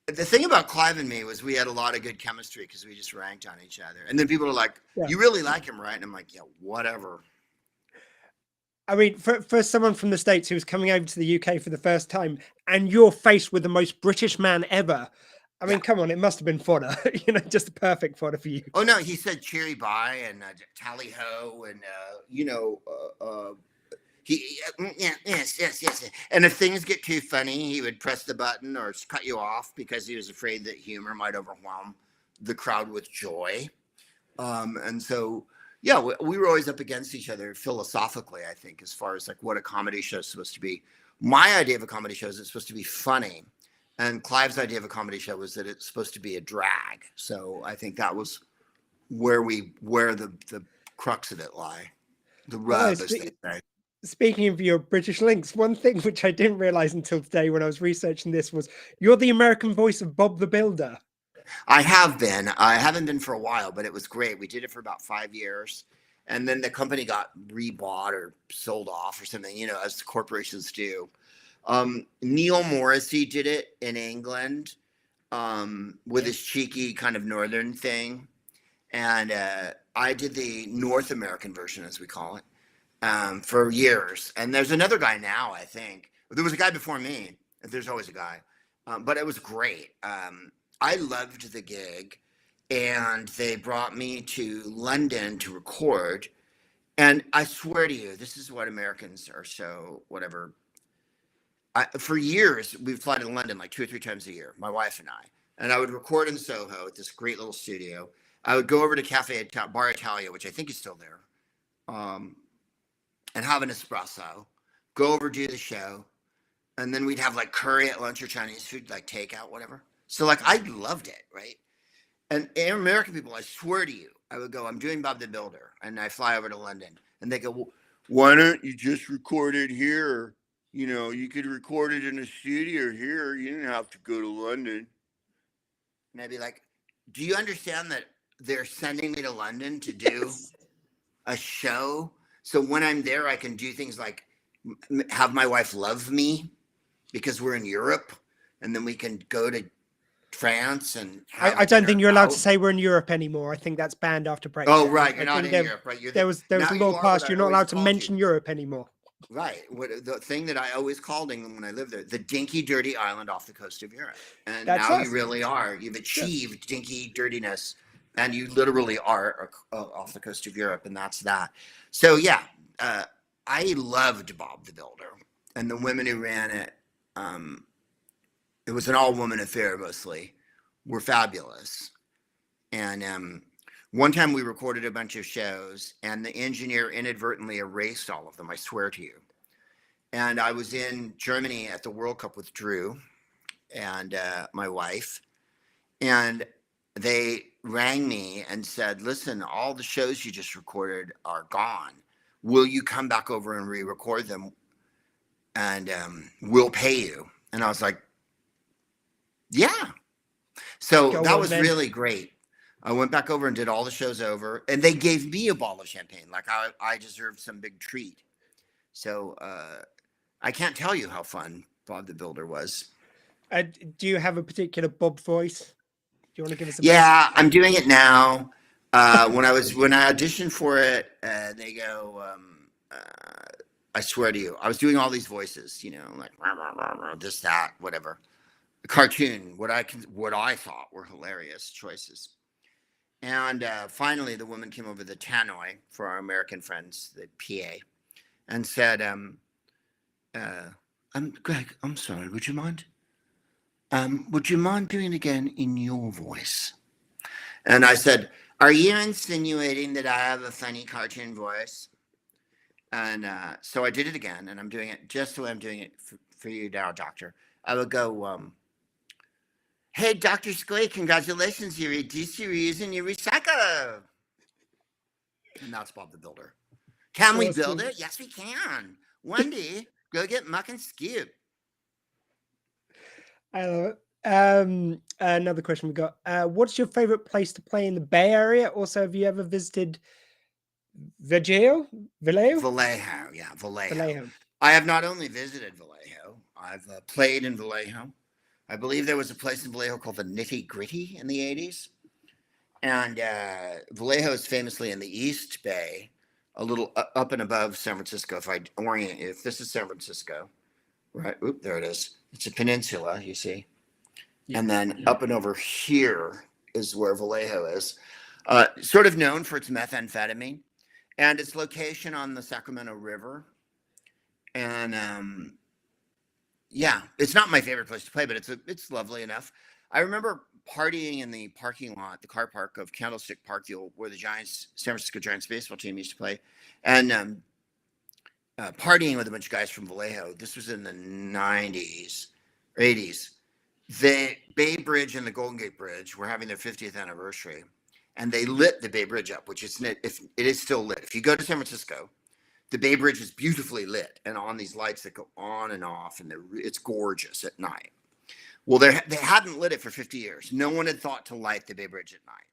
The thing about Clive and me was we had a lot of good chemistry because we just ranked on each other. And then people are like, "You really like him, right?" And I'm like, "Yeah, whatever." I mean, for someone from the States who's coming over to the UK for the first time, and you're faced with the most British man ever, I mean, come on, it must have been fodder, just the perfect fodder for you. Oh no, he said "cheery bye" and "tally ho," and yes. And if things get too funny, he would press the button or cut you off because he was afraid that humor might overwhelm the crowd with joy. And so. Yeah, we were always up against each other philosophically, I think, as far as like what a comedy show is supposed to be. My idea of a comedy show is it's supposed to be funny. And Clive's idea of a comedy show was that it's supposed to be a drag. So I think that was where the crux of it lie. The rub, as they say. Speaking of your British links, one thing which I didn't realize until today when I was researching this was you're the American voice of Bob the Builder. I have been. I haven't been for a while, but it was great. We did it for about 5 years. And then the company got rebought or sold off or something, as the corporations do. Neil Morrissey did it in England with his cheeky kind of northern thing. And I did the North American version, as we call it, for years. And there's another guy now, I think. There was a guy before me. There's always a guy. But it was great. I loved the gig, and they brought me to London to record. And I swear to you, this is what Americans are so whatever. For years, we'd fly to London like 2 or 3 times a year, my wife and I. And I would record in Soho at this great little studio. I would go over to Bar Italia, which I think is still there, and have an espresso, go over, do the show. And then we'd have like curry at lunch or Chinese food, like takeout, whatever. So like I loved it, right? And American people, I swear to you, I would go, I'm doing Bob the Builder, and I fly over to London, and they go, well, why don't you just record it here? You could record it in a studio here. You didn't have to go to London. And I'd be like, do you understand that they're sending me to London to do a show? So when I'm there, I can do things like have my wife love me because we're in Europe, and then we can go to France and I don't think you're allowed to say we're in Europe anymore. I think that's banned after Brexit. Oh, right. You're not in Europe, right? There was a law passed. You're not allowed to mention Europe anymore. Right. The thing that I always called England when I lived there, the dinky, dirty island off the coast of Europe. And now you really are. You've achieved dinky dirtiness, and you literally are off the coast of Europe, and that's that. So, yeah, I loved Bob the Builder, and the women who ran it, it was an all-woman affair mostly, were fabulous. And one time we recorded a bunch of shows, and the engineer inadvertently erased all of them, I swear to you. And I was in Germany at the World Cup with Drew and my wife, and they rang me and said, listen, all the shows you just recorded are gone. Will you come back over and re-record them? And we'll pay you. And I was like, yeah. So that was really great. I went back over and did all the shows over, and they gave me a bottle of champagne. Like I deserved some big treat. So I can't tell you how fun Bob the Builder was. Do you have a particular Bob voice? Do you want to give us a Yeah, I'm doing it now. When I auditioned for it, they go, I swear to you, I was doing all these voices, like rah, rah, rah, rah, this, that, whatever. Cartoon, what I thought were hilarious choices. And finally, the woman came over, the tannoy for our American friends, the PA, and said, Greg, I'm sorry, would you mind? Would you mind doing it again in your voice? And I said, Are you insinuating that I have a funny cartoon voice? And so I did it again, and I'm doing it just the way I'm doing it for you now, Doctor. I would go, hey, Dr. Squee, congratulations, you reduce, you reuse, and you recycle. And that's Bob the Builder. Can we build it? Yes, we can. Wendy, go get Muck and Scoop. I love it. Another question we got. What's your favorite place to play in the Bay Area? Also, have you ever visited Vallejo? Vallejo, yeah, Vallejo. I have not only visited Vallejo, I've played in Vallejo. I believe there was a place in Vallejo called the Nitty Gritty in the 80s. And Vallejo is famously in the East Bay, a little up and above San Francisco. If this is San Francisco, right? Oop, there it is. It's a peninsula, you see. Yeah. And then up and over here is where Vallejo is. Sort of known for its methamphetamine and its location on the Sacramento River. And yeah, it's not my favorite place to play, but it's lovely enough. I remember partying in the parking lot, the car park of Candlestick Park, where the San Francisco Giants baseball team used to play, and partying with a bunch of guys from Vallejo. This was in the 90s, or 80s. The Bay Bridge and the Golden Gate Bridge were having their 50th anniversary, and they lit the Bay Bridge up, which it is still lit. If you go to San Francisco, the Bay Bridge is beautifully lit and on these lights that go on and off, and it's gorgeous at night. Well, they hadn't lit it for 50 years. No one had thought to light the Bay Bridge at night.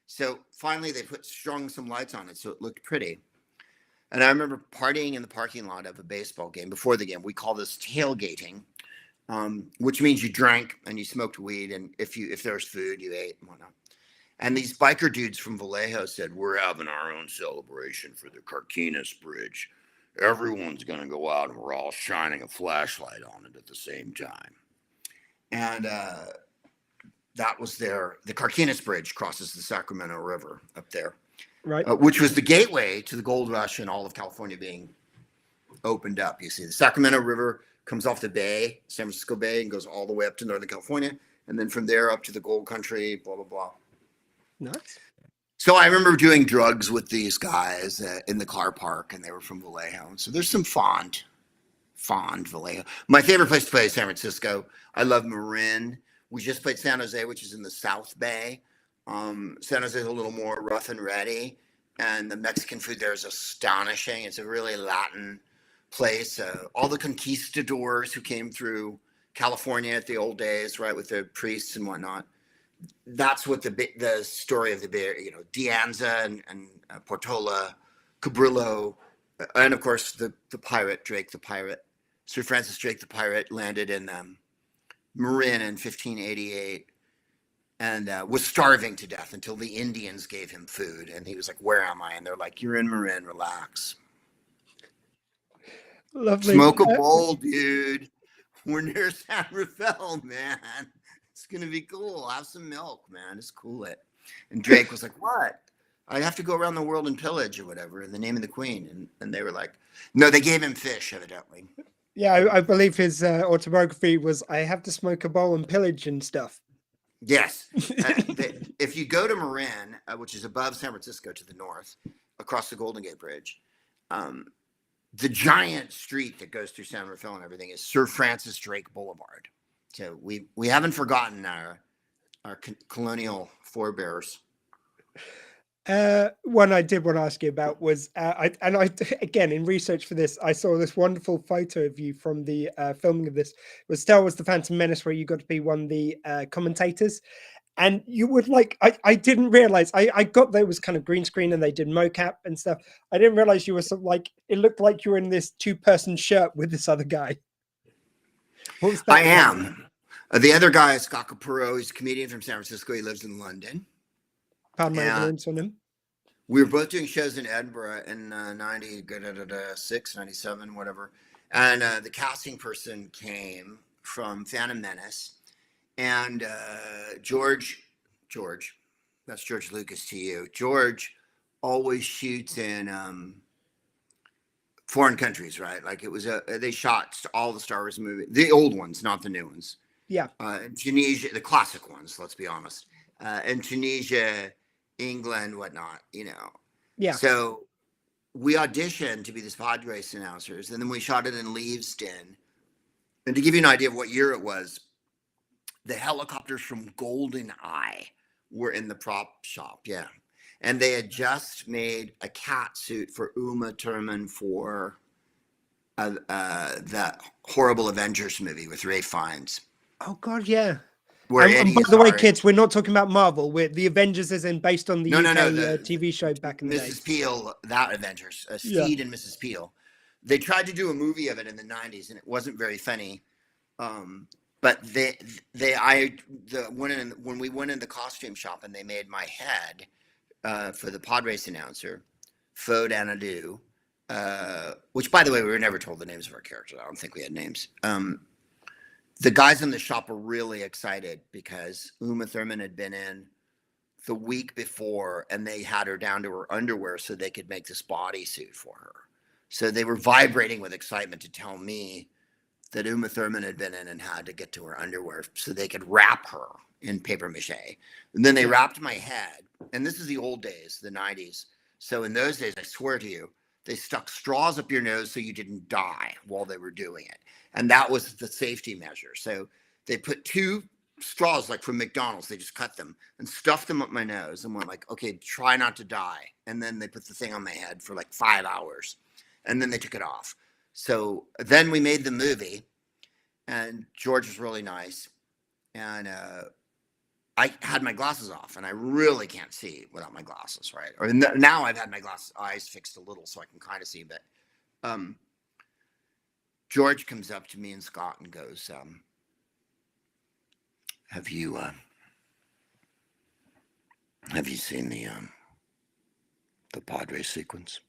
So finally, they strung some lights on it so it looked pretty. And I remember partying in the parking lot of a baseball game. Before the game, we call this tailgating, which means you drank and you smoked weed, and if there was food, you ate and whatnot. And these biker dudes from Vallejo said, we're having our own celebration for the Carquinez Bridge. Everyone's going to go out and we're all shining a flashlight on it at the same time. And that was the Carquinez Bridge crosses the Sacramento River up there. Right. Which was the gateway to the gold rush and all of California being opened up. You see, the Sacramento River comes off the bay, San Francisco Bay, and goes all the way up to Northern California. And then from there up to the gold country, blah, blah, blah. Nice. So I remember doing drugs with these guys in the car park, and they were from Vallejo. So there's some fond Vallejo. My favorite place to play is San Francisco. I love Marin. We just played San Jose, which is in the South Bay. San Jose is a little more rough and ready, and the Mexican food there is astonishing. It's a really Latin place. All the conquistadors who came through California at the old days, right, with the priests and whatnot. That's what the story of the Bay, De Anza and Portola, Cabrillo, and of course the pirate, Drake the pirate. Sir Francis Drake the pirate landed in Marin in 1588 and was starving to death until the Indians gave him food. And he was like, where am I? And they're like, you're in Marin, relax. Lovely. Smoke a bowl, dude. We're near San Rafael, man. It's going to be cool. Have some milk, man. Just cool it. And Drake was like, what? I have to go around the world and pillage or whatever in the name of the queen. And they were like, no, they gave him fish, evidently. Yeah, I believe his autobiography was, I have to smoke a bowl and pillage and stuff. Yes. If you go to Marin, which is above San Francisco to the north, across the Golden Gate Bridge, the giant street that goes through San Rafael and everything is Sir Francis Drake Boulevard. So we haven't forgotten our colonial forebears. One I did want to ask you about was, again, in research for this, I saw this wonderful photo of you from the filming of this. It was Star Wars: The Phantom Menace, where you got to be one of the commentators. And you would I didn't realize, I got that it was kind of green screen and they did mocap and stuff. I didn't realize you were it looked like you were in this 2-person shirt with this other guy. What was that? I am. The other guy is Scott Capurro. He's a comedian from San Francisco. He lives in London. Pardon my ignorance on him. We were both doing shows in Edinburgh in 96, 97, whatever. And the casting person came from Phantom Menace. And George, that's George Lucas to you. George always shoots in foreign countries, right? Like it was they shot all the Star Wars movies, the old ones, not the new ones. Yeah. Tunisia, the classic ones, let's be honest. In Tunisia England, whatnot, you know. Yeah. So we auditioned to be the pod race announcers, and then we shot it in Leavesden. And to give you an idea of what year it was, the helicopters from Golden Eye were in the prop shop, yeah. And they had just made a cat suit for Uma Thurman for the horrible Avengers movie with Ray Fiennes. Oh God, yeah. Where And by the way, kids, we're not talking about Marvel. We're the Avengers is in based on the UK TV show back in the day. Mrs. Peel, that Avengers, Steed and Mrs. Peel. They tried to do a movie of it in the 90s, and it wasn't very funny. But when we went in the costume shop and they made my head for the pod race announcer, Fode Anadu, which, by the way, we were never told the names of our characters. I don't think we had names. The guys in the shop were really excited because Uma Thurman had been in the week before and they had her down to her underwear so they could make this bodysuit for her. So they were vibrating with excitement to tell me that Uma Thurman had been in and had to get to her underwear so they could wrap her in paper mache. And then they wrapped my head. And this is the old days, the 90s. So in those days, I swear to you, they stuck straws up your nose so you didn't die while they were doing it. And that was the safety measure. So they put 2 straws, like from McDonald's, they just cut them and stuffed them up my nose and went like, okay, try not to die. And then they put the thing on my head for like 5 hours. And then they took it off. So then we made the movie and George was really nice. And I had my glasses off and I really can't see without my glasses, right? Or now I've had my eyes fixed a little so I can kind of see, but George comes up to me and Scott and goes, have you seen the pod race sequence?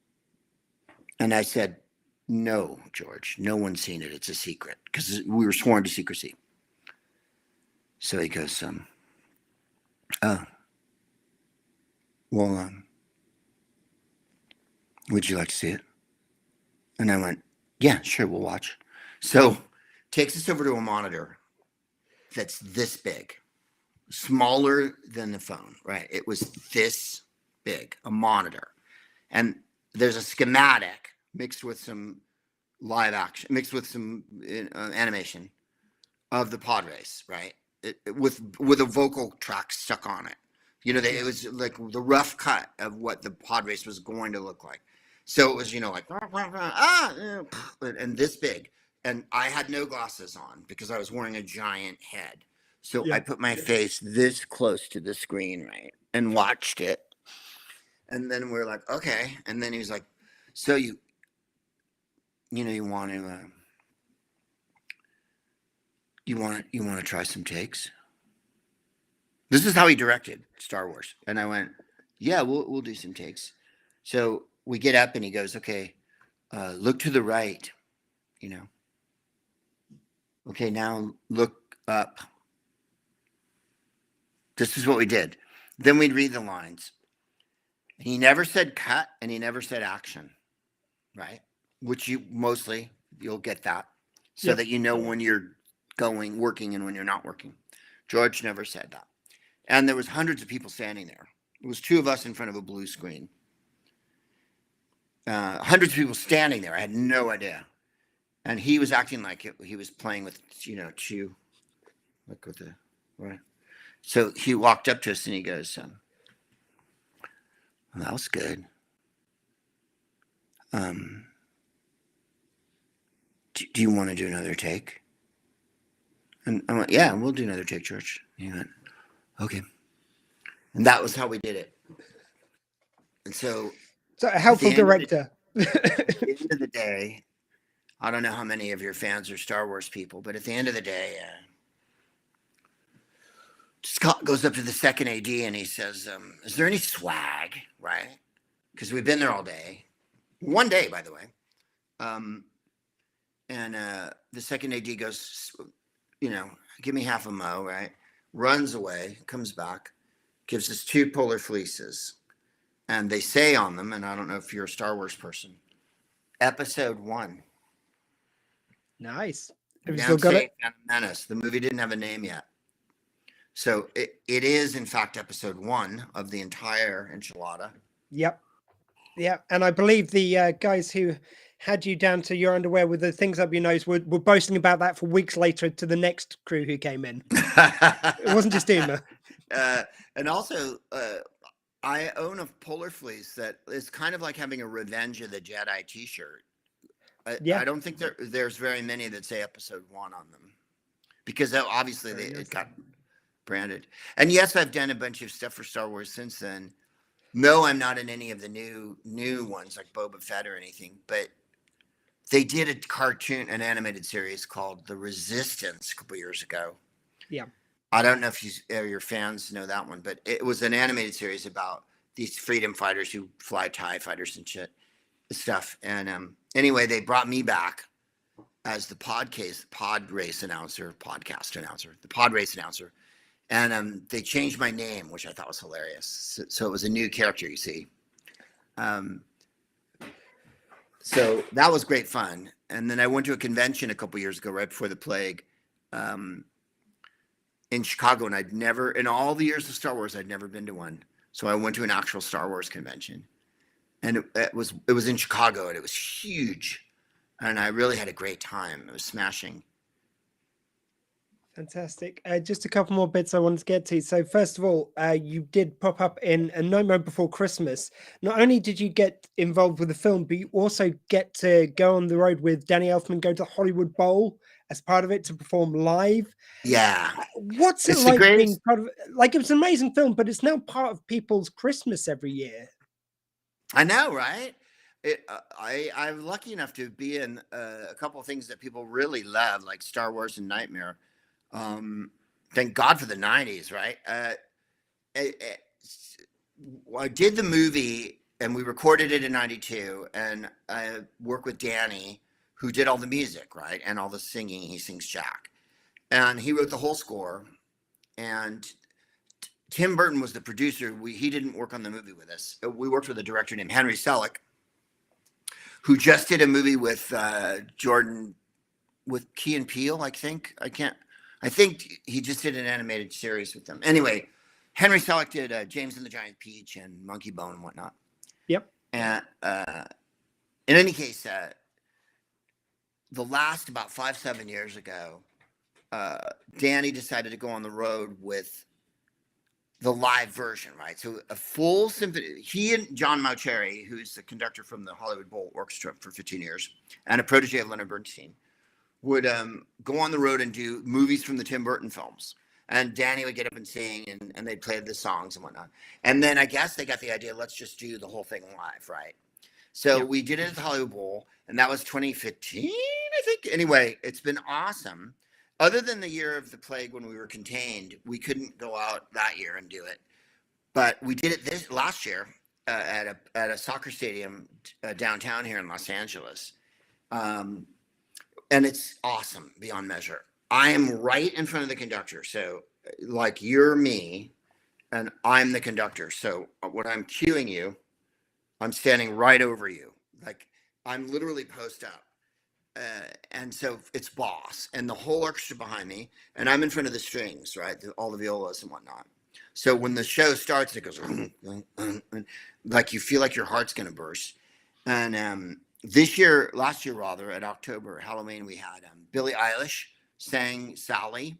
And I said, no, George, no one's seen it. It's a secret because we were sworn to secrecy. So he goes, well, would you like to see it? And I went, yeah, sure, we'll watch. So takes us over to a monitor that's this big, smaller than the phone, right? It was this big, a monitor. And there's a schematic mixed with some live action, mixed with some animation of the pod race, right? With a vocal track stuck on it. You know, it was like the rough cut of what the pod race was going to look like. So it was, you know, like, and this big. And I had no glasses on because I was wearing a giant head. So I put my face this close to the screen, right? And watched it. And then we're like, okay. And then he was like, so you want to try some takes? This is how he directed Star Wars. And I went, yeah, we'll do some takes. So we get up and he goes, okay, look to the right, you know. Okay, now look up. This is what we did. Then we'd read the lines. He never said cut and he never said action, right? Which you'll get that so that you know when you're working and when you're not working. George never said that. And there was hundreds of people standing there. It was 2 of us in front of a blue screen. Hundreds of people standing there. I had no idea. And he was acting like he was playing with, Chew. Like with the, right. So he walked up to us and he goes, well, that was good. Do you want to do another take? And I went, yeah, we'll do another take, George. He went, okay. And that was how we did it. And so a helpful director. At the end of the day, I don't know how many of your fans are Star Wars people, but at the end of the day, Scott goes up to the second AD and he says, is there any swag, right? Because we've been there all day. One day, by the way. And the second AD goes, give me half a mo, right? Runs away, comes back, gives us 2 polar fleeces. And they say on them, and I don't know if you're a Star Wars person, Episode 1. Nice. Have you still got it? Phantom Menace. The movie didn't have a name yet. So it is, in fact, episode 1 of the entire enchilada. Yep. Yeah, and I believe the guys who had you down to your underwear with the things up your nose were boasting about that for weeks later to the next crew who came in. It wasn't just Uma. And also, I own a polar fleece that is kind of like having a Revenge of the Jedi t-shirt. Yeah. I don't think there's very many that say episode 1 on them, because obviously it got branded. And yes, I've done a bunch of stuff for Star Wars since then. No, I'm not in any of the new ones like Boba Fett or anything, but they did a cartoon, an animated series called The Resistance a couple years ago. Yeah. I don't know if your fans know that one, but it was an animated series about these freedom fighters who fly TIE fighters and stuff. And anyway, they brought me back as the pod race announcer. And they changed my name, which I thought was hilarious. So it was a new character, you see. So that was great fun. And then I went to a convention a couple years ago, right before the plague, in Chicago. And I'd never, in all the years of Star Wars, I'd never been to one. So I went to an actual Star Wars convention. And it was in Chicago, and it was huge. And I really had a great time. It was smashing. Fantastic. Just a couple more bits I wanted to get to. So first of all, you did pop up in A Nightmare Before Christmas. Not only did you get involved with the film, but you also get to go on the road with Danny Elfman, go to the Hollywood Bowl as part of it to perform live. Yeah. What's it like being part of? Like, it was an amazing film, but it's now part of people's Christmas every year. I know, right? I'm lucky enough to be in a couple of things that people really love, like Star Wars and Nightmare. Thank God for the 90s, right? I did the movie and we recorded it in 92, and I worked with Danny, who did all the music, right? And all the singing. He sings Jack. And he wrote the whole score. And Tim Burton was the producer. He didn't work on the movie with us. We worked with a director named Henry Selick, who just did a movie with Jordan, with Key and Peele, I think. I think he just did an animated series with them. Anyway, Henry Selick did James and the Giant Peach and Monkey Bone and whatnot. Yep. And in any case, the last about 5-7 years ago, Danny decided to go on the road with the live version, right? So a full symphony. He and John Mauceri, who's the conductor from the Hollywood Bowl Orchestra for 15 years, and a protege of Leonard Bernstein, would go on the road and do movies from the Tim Burton films. And Danny would get up and sing, and they'd play the songs and whatnot. And then I guess they got the idea, let's just do the whole thing live, right? So we did it at the Hollywood Bowl, and that was 2015, I think. Anyway, it's been awesome. Other than the year of the plague when we were contained, we couldn't go out that year and do it. But we did it last year at a soccer stadium downtown here in Los Angeles. And it's awesome beyond measure. I am right in front of the conductor. So like you're me and I'm the conductor. So when I'm cueing you, I'm standing right over you. Like I'm literally post up. And so it's boss and the whole orchestra behind me, and I'm in front of the strings, right? All the violas and whatnot. So when the show starts, it goes like you feel like your heart's going to burst. And last year rather, at October, Halloween, we had Billie Eilish sang Sally.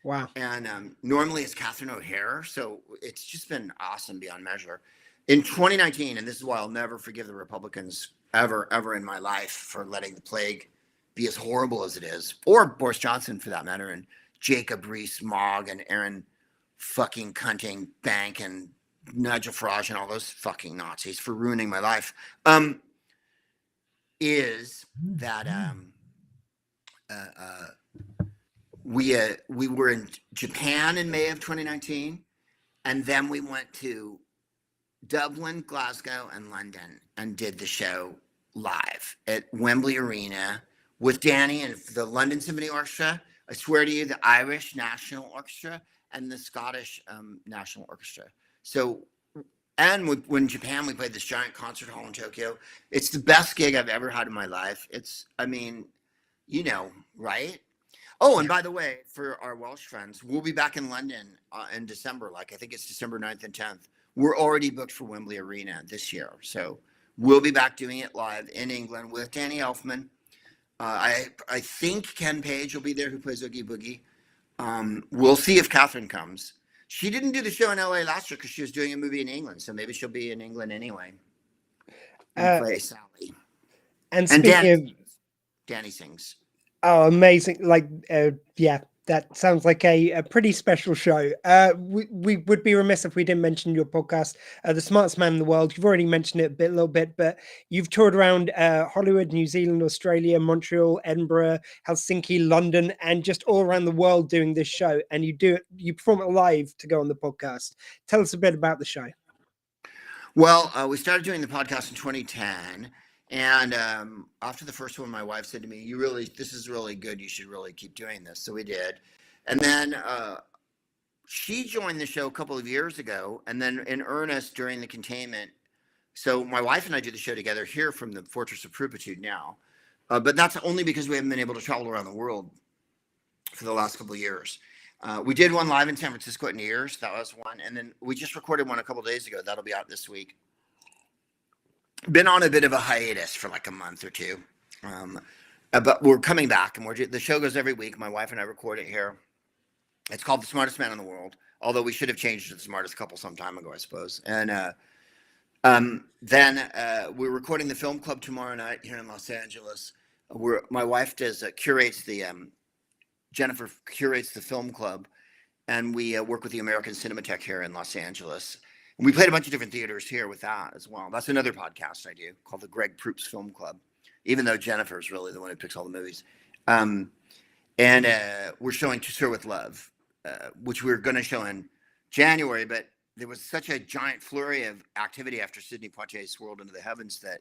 Wow. And normally it's Catherine O'Hara. So it's just been awesome beyond measure. In 2019, and this is why I'll never forgive the Republicans ever in my life for letting the plague be as horrible as it is, or Boris Johnson for that matter, and Jacob Rees-Mogg and Aaron fucking Cunting Bank and Nigel Farage and all those fucking Nazis for ruining my life, is that we were in Japan in May of 2019, and then we went to Dublin, Glasgow, and London and did the show live at Wembley Arena with Danny and the London Symphony Orchestra. I swear to you, the Irish National Orchestra and the Scottish National Orchestra. So, and when Japan, we played this giant concert hall in Tokyo. It's the best gig I've ever had in my life. It's, I mean, you know, right? Oh, and by the way, for our Welsh friends, we'll be back in London in December. Like I think it's December 9th and 10th. We're already booked for Wembley Arena this year. So we'll be back doing it live in England with Danny Elfman. I think Ken Page will be there, who plays Oogie Boogie. We'll see if Catherine comes. She didn't do the show in LA last year because she was doing a movie in England. So maybe she'll be in England anyway and play Sally. And speaking Danny sings. Oh, amazing. Like, yeah, that sounds like a pretty special show. We would be remiss if we didn't mention your podcast, The Smartest Man in the World. You've already mentioned it a little bit, but you've toured around Hollywood, New Zealand, Australia, Montreal, Edinburgh, Helsinki, London, and just all around the world doing this show. And you perform it live to go on the podcast. Tell us a bit about the show. Well, we started doing the podcast in 2010. And after the first one, my wife said to me, this is really good. You should really keep doing this. So we did. And then she joined the show a couple of years ago. And then in earnest during the containment. So my wife and I do the show together here from the Fortress of Prupitude now. But that's only because we haven't been able to travel around the world for the last couple of years. We did one live in San Francisco at New Year's. That was one. And then we just recorded one a couple of days ago. That'll be out this week. Been on a bit of a hiatus for like a month or two, but we're coming back, and the show goes every week. My wife and I record it here. It's called The Smartest Man in the World, although we should have changed it to The Smartest Couple some time ago, I suppose. And then we're recording the film club tomorrow night here in Los Angeles. My wife Jennifer curates the film club, and we work with the American Cinematheque here in Los Angeles. And we played a bunch of different theaters here with that as well. That's another podcast I do called the Greg Proops Film Club, even though Jennifer is really the one who picks all the movies. And we're showing To Sir with Love, which we were going to show in January, but there was such a giant flurry of activity after Sidney Poitier swirled into the heavens that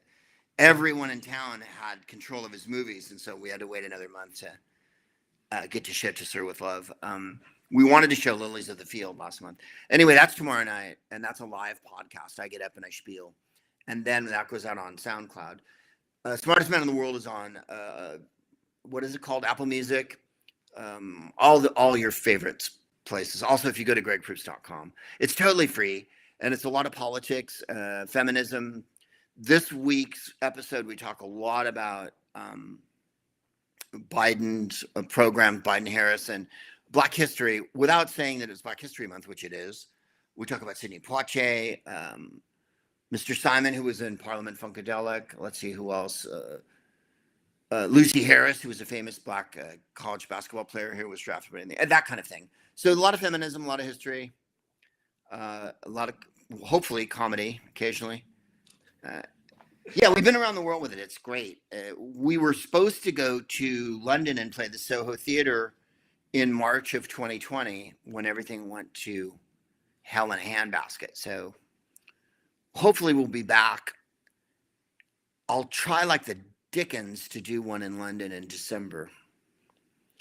everyone in town had control of his movies. And so we had to wait another month to get to show To Sir with Love. We wanted to show Lilies of the Field last month. Anyway, that's tomorrow night, and that's a live podcast. I get up and I spiel, and then that goes out on SoundCloud. Smartest Man in the World is on, what is it called? Apple Music, all your favorite places. Also, if you go to gregproops.com, it's totally free, and it's a lot of politics, feminism. This week's episode, we talk a lot about Biden's program, Biden-Harris, and Black history, without saying that it's Black History Month, which it is. We talk about Sidney Poitier, Mr. Simon, who was in Parliament Funkadelic. Let's see who else. Lucy Harris, who was a famous Black college basketball player who was drafted, that kind of thing. So a lot of feminism, a lot of history, a lot of, hopefully, comedy occasionally. Yeah, we've been around the world with it. It's great. We were supposed to go to London and play the Soho Theatre in March of 2020 when everything went to hell in a handbasket. So hopefully we'll be back. I'll try like the Dickens to do one in London in December.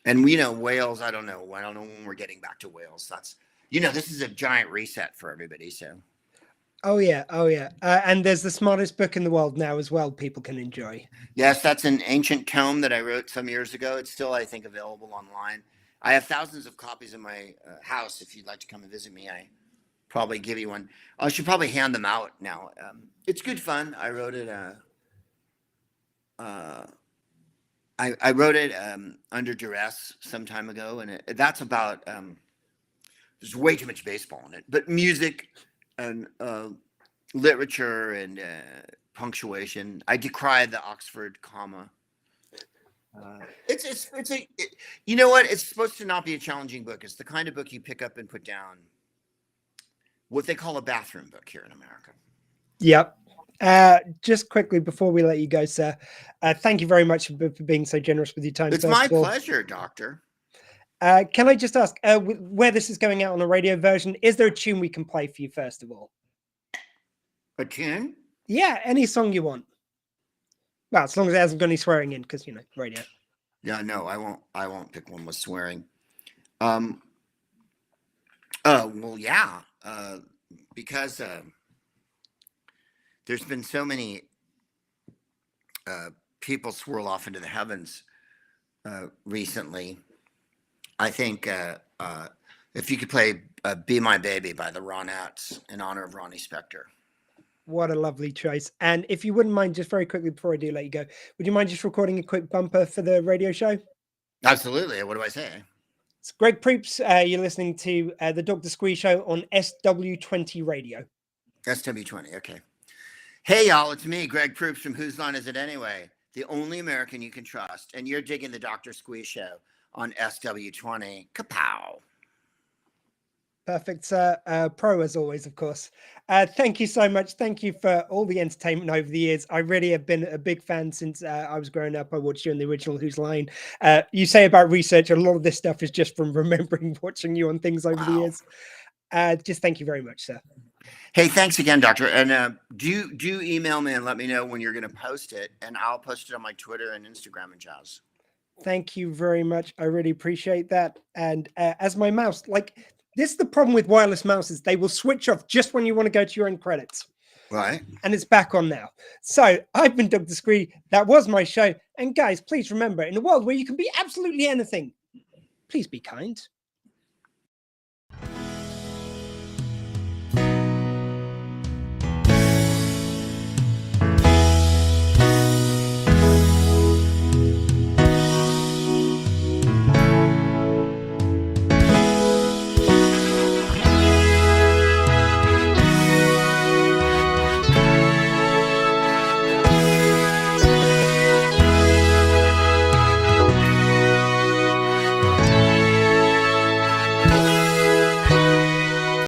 And Wales, I don't know when we're getting back to Wales. That's, this is a giant reset for everybody. So. Oh yeah. And there's The Smartest Book in the World now as well. People can enjoy. Yes, that's an ancient tome that I wrote some years ago. It's still, I think, available online. I have thousands of copies in my house. If you'd like to come and visit me, I probably give you one. I should probably hand them out now. It's good fun. I wrote it. I wrote it under duress some time ago, and that's about. There's way too much baseball in it, but music and literature and punctuation. I decry the Oxford comma. You know what? It's supposed to not be a challenging book. It's the kind of book you pick up and put down. What they call a bathroom book here in America. Yep. Just quickly before we let you go, sir, thank you very much for being so generous with your time. It's my pleasure, Doctor. Can I just ask, where this is going out on a radio version, is there a tune we can play for you first of all? A tune? Yeah, any song you want. Well, as long as it hasn't got any swearing in, because radio. Yeah, no, I won't pick one with swearing. Well, yeah, because there's been so many people swirl off into the heavens recently. I think if you could play "Be My Baby" by the Ronettes in honor of Ronnie Spector. What a lovely choice. And if you wouldn't mind, just very quickly before I do let you go, would you mind just recording a quick bumper for the radio show? Absolutely. What do I say? It's Greg Proops. You're listening to the Dr. Squee Show on SW20 Radio. SW20. Okay. Hey, y'all. It's me, Greg Proops from Whose Line Is It Anyway? The only American you can trust. And you're digging the Dr. Squee Show on SW20. Kapow. Perfect, sir. Pro as always, of course. Thank you so much. Thank you for all the entertainment over the years. I really have been a big fan since I was growing up. I watched you on the original Whose Line. You say about research, a lot of this stuff is just from remembering watching you on things over the years. Just thank you very much, sir. Hey, thanks again, Doctor. And do email me and let me know when you're going to post it, and I'll post it on my Twitter and Instagram and jazz. Thank you very much. I really appreciate that. And as my mouse, like, this is the problem with wireless mouses. They will switch off just when you want to go to your end credits. Right. And it's back on now. So I've been Dr. Squee. That was my show. And guys, please remember, in a world where you can be absolutely anything, please be kind.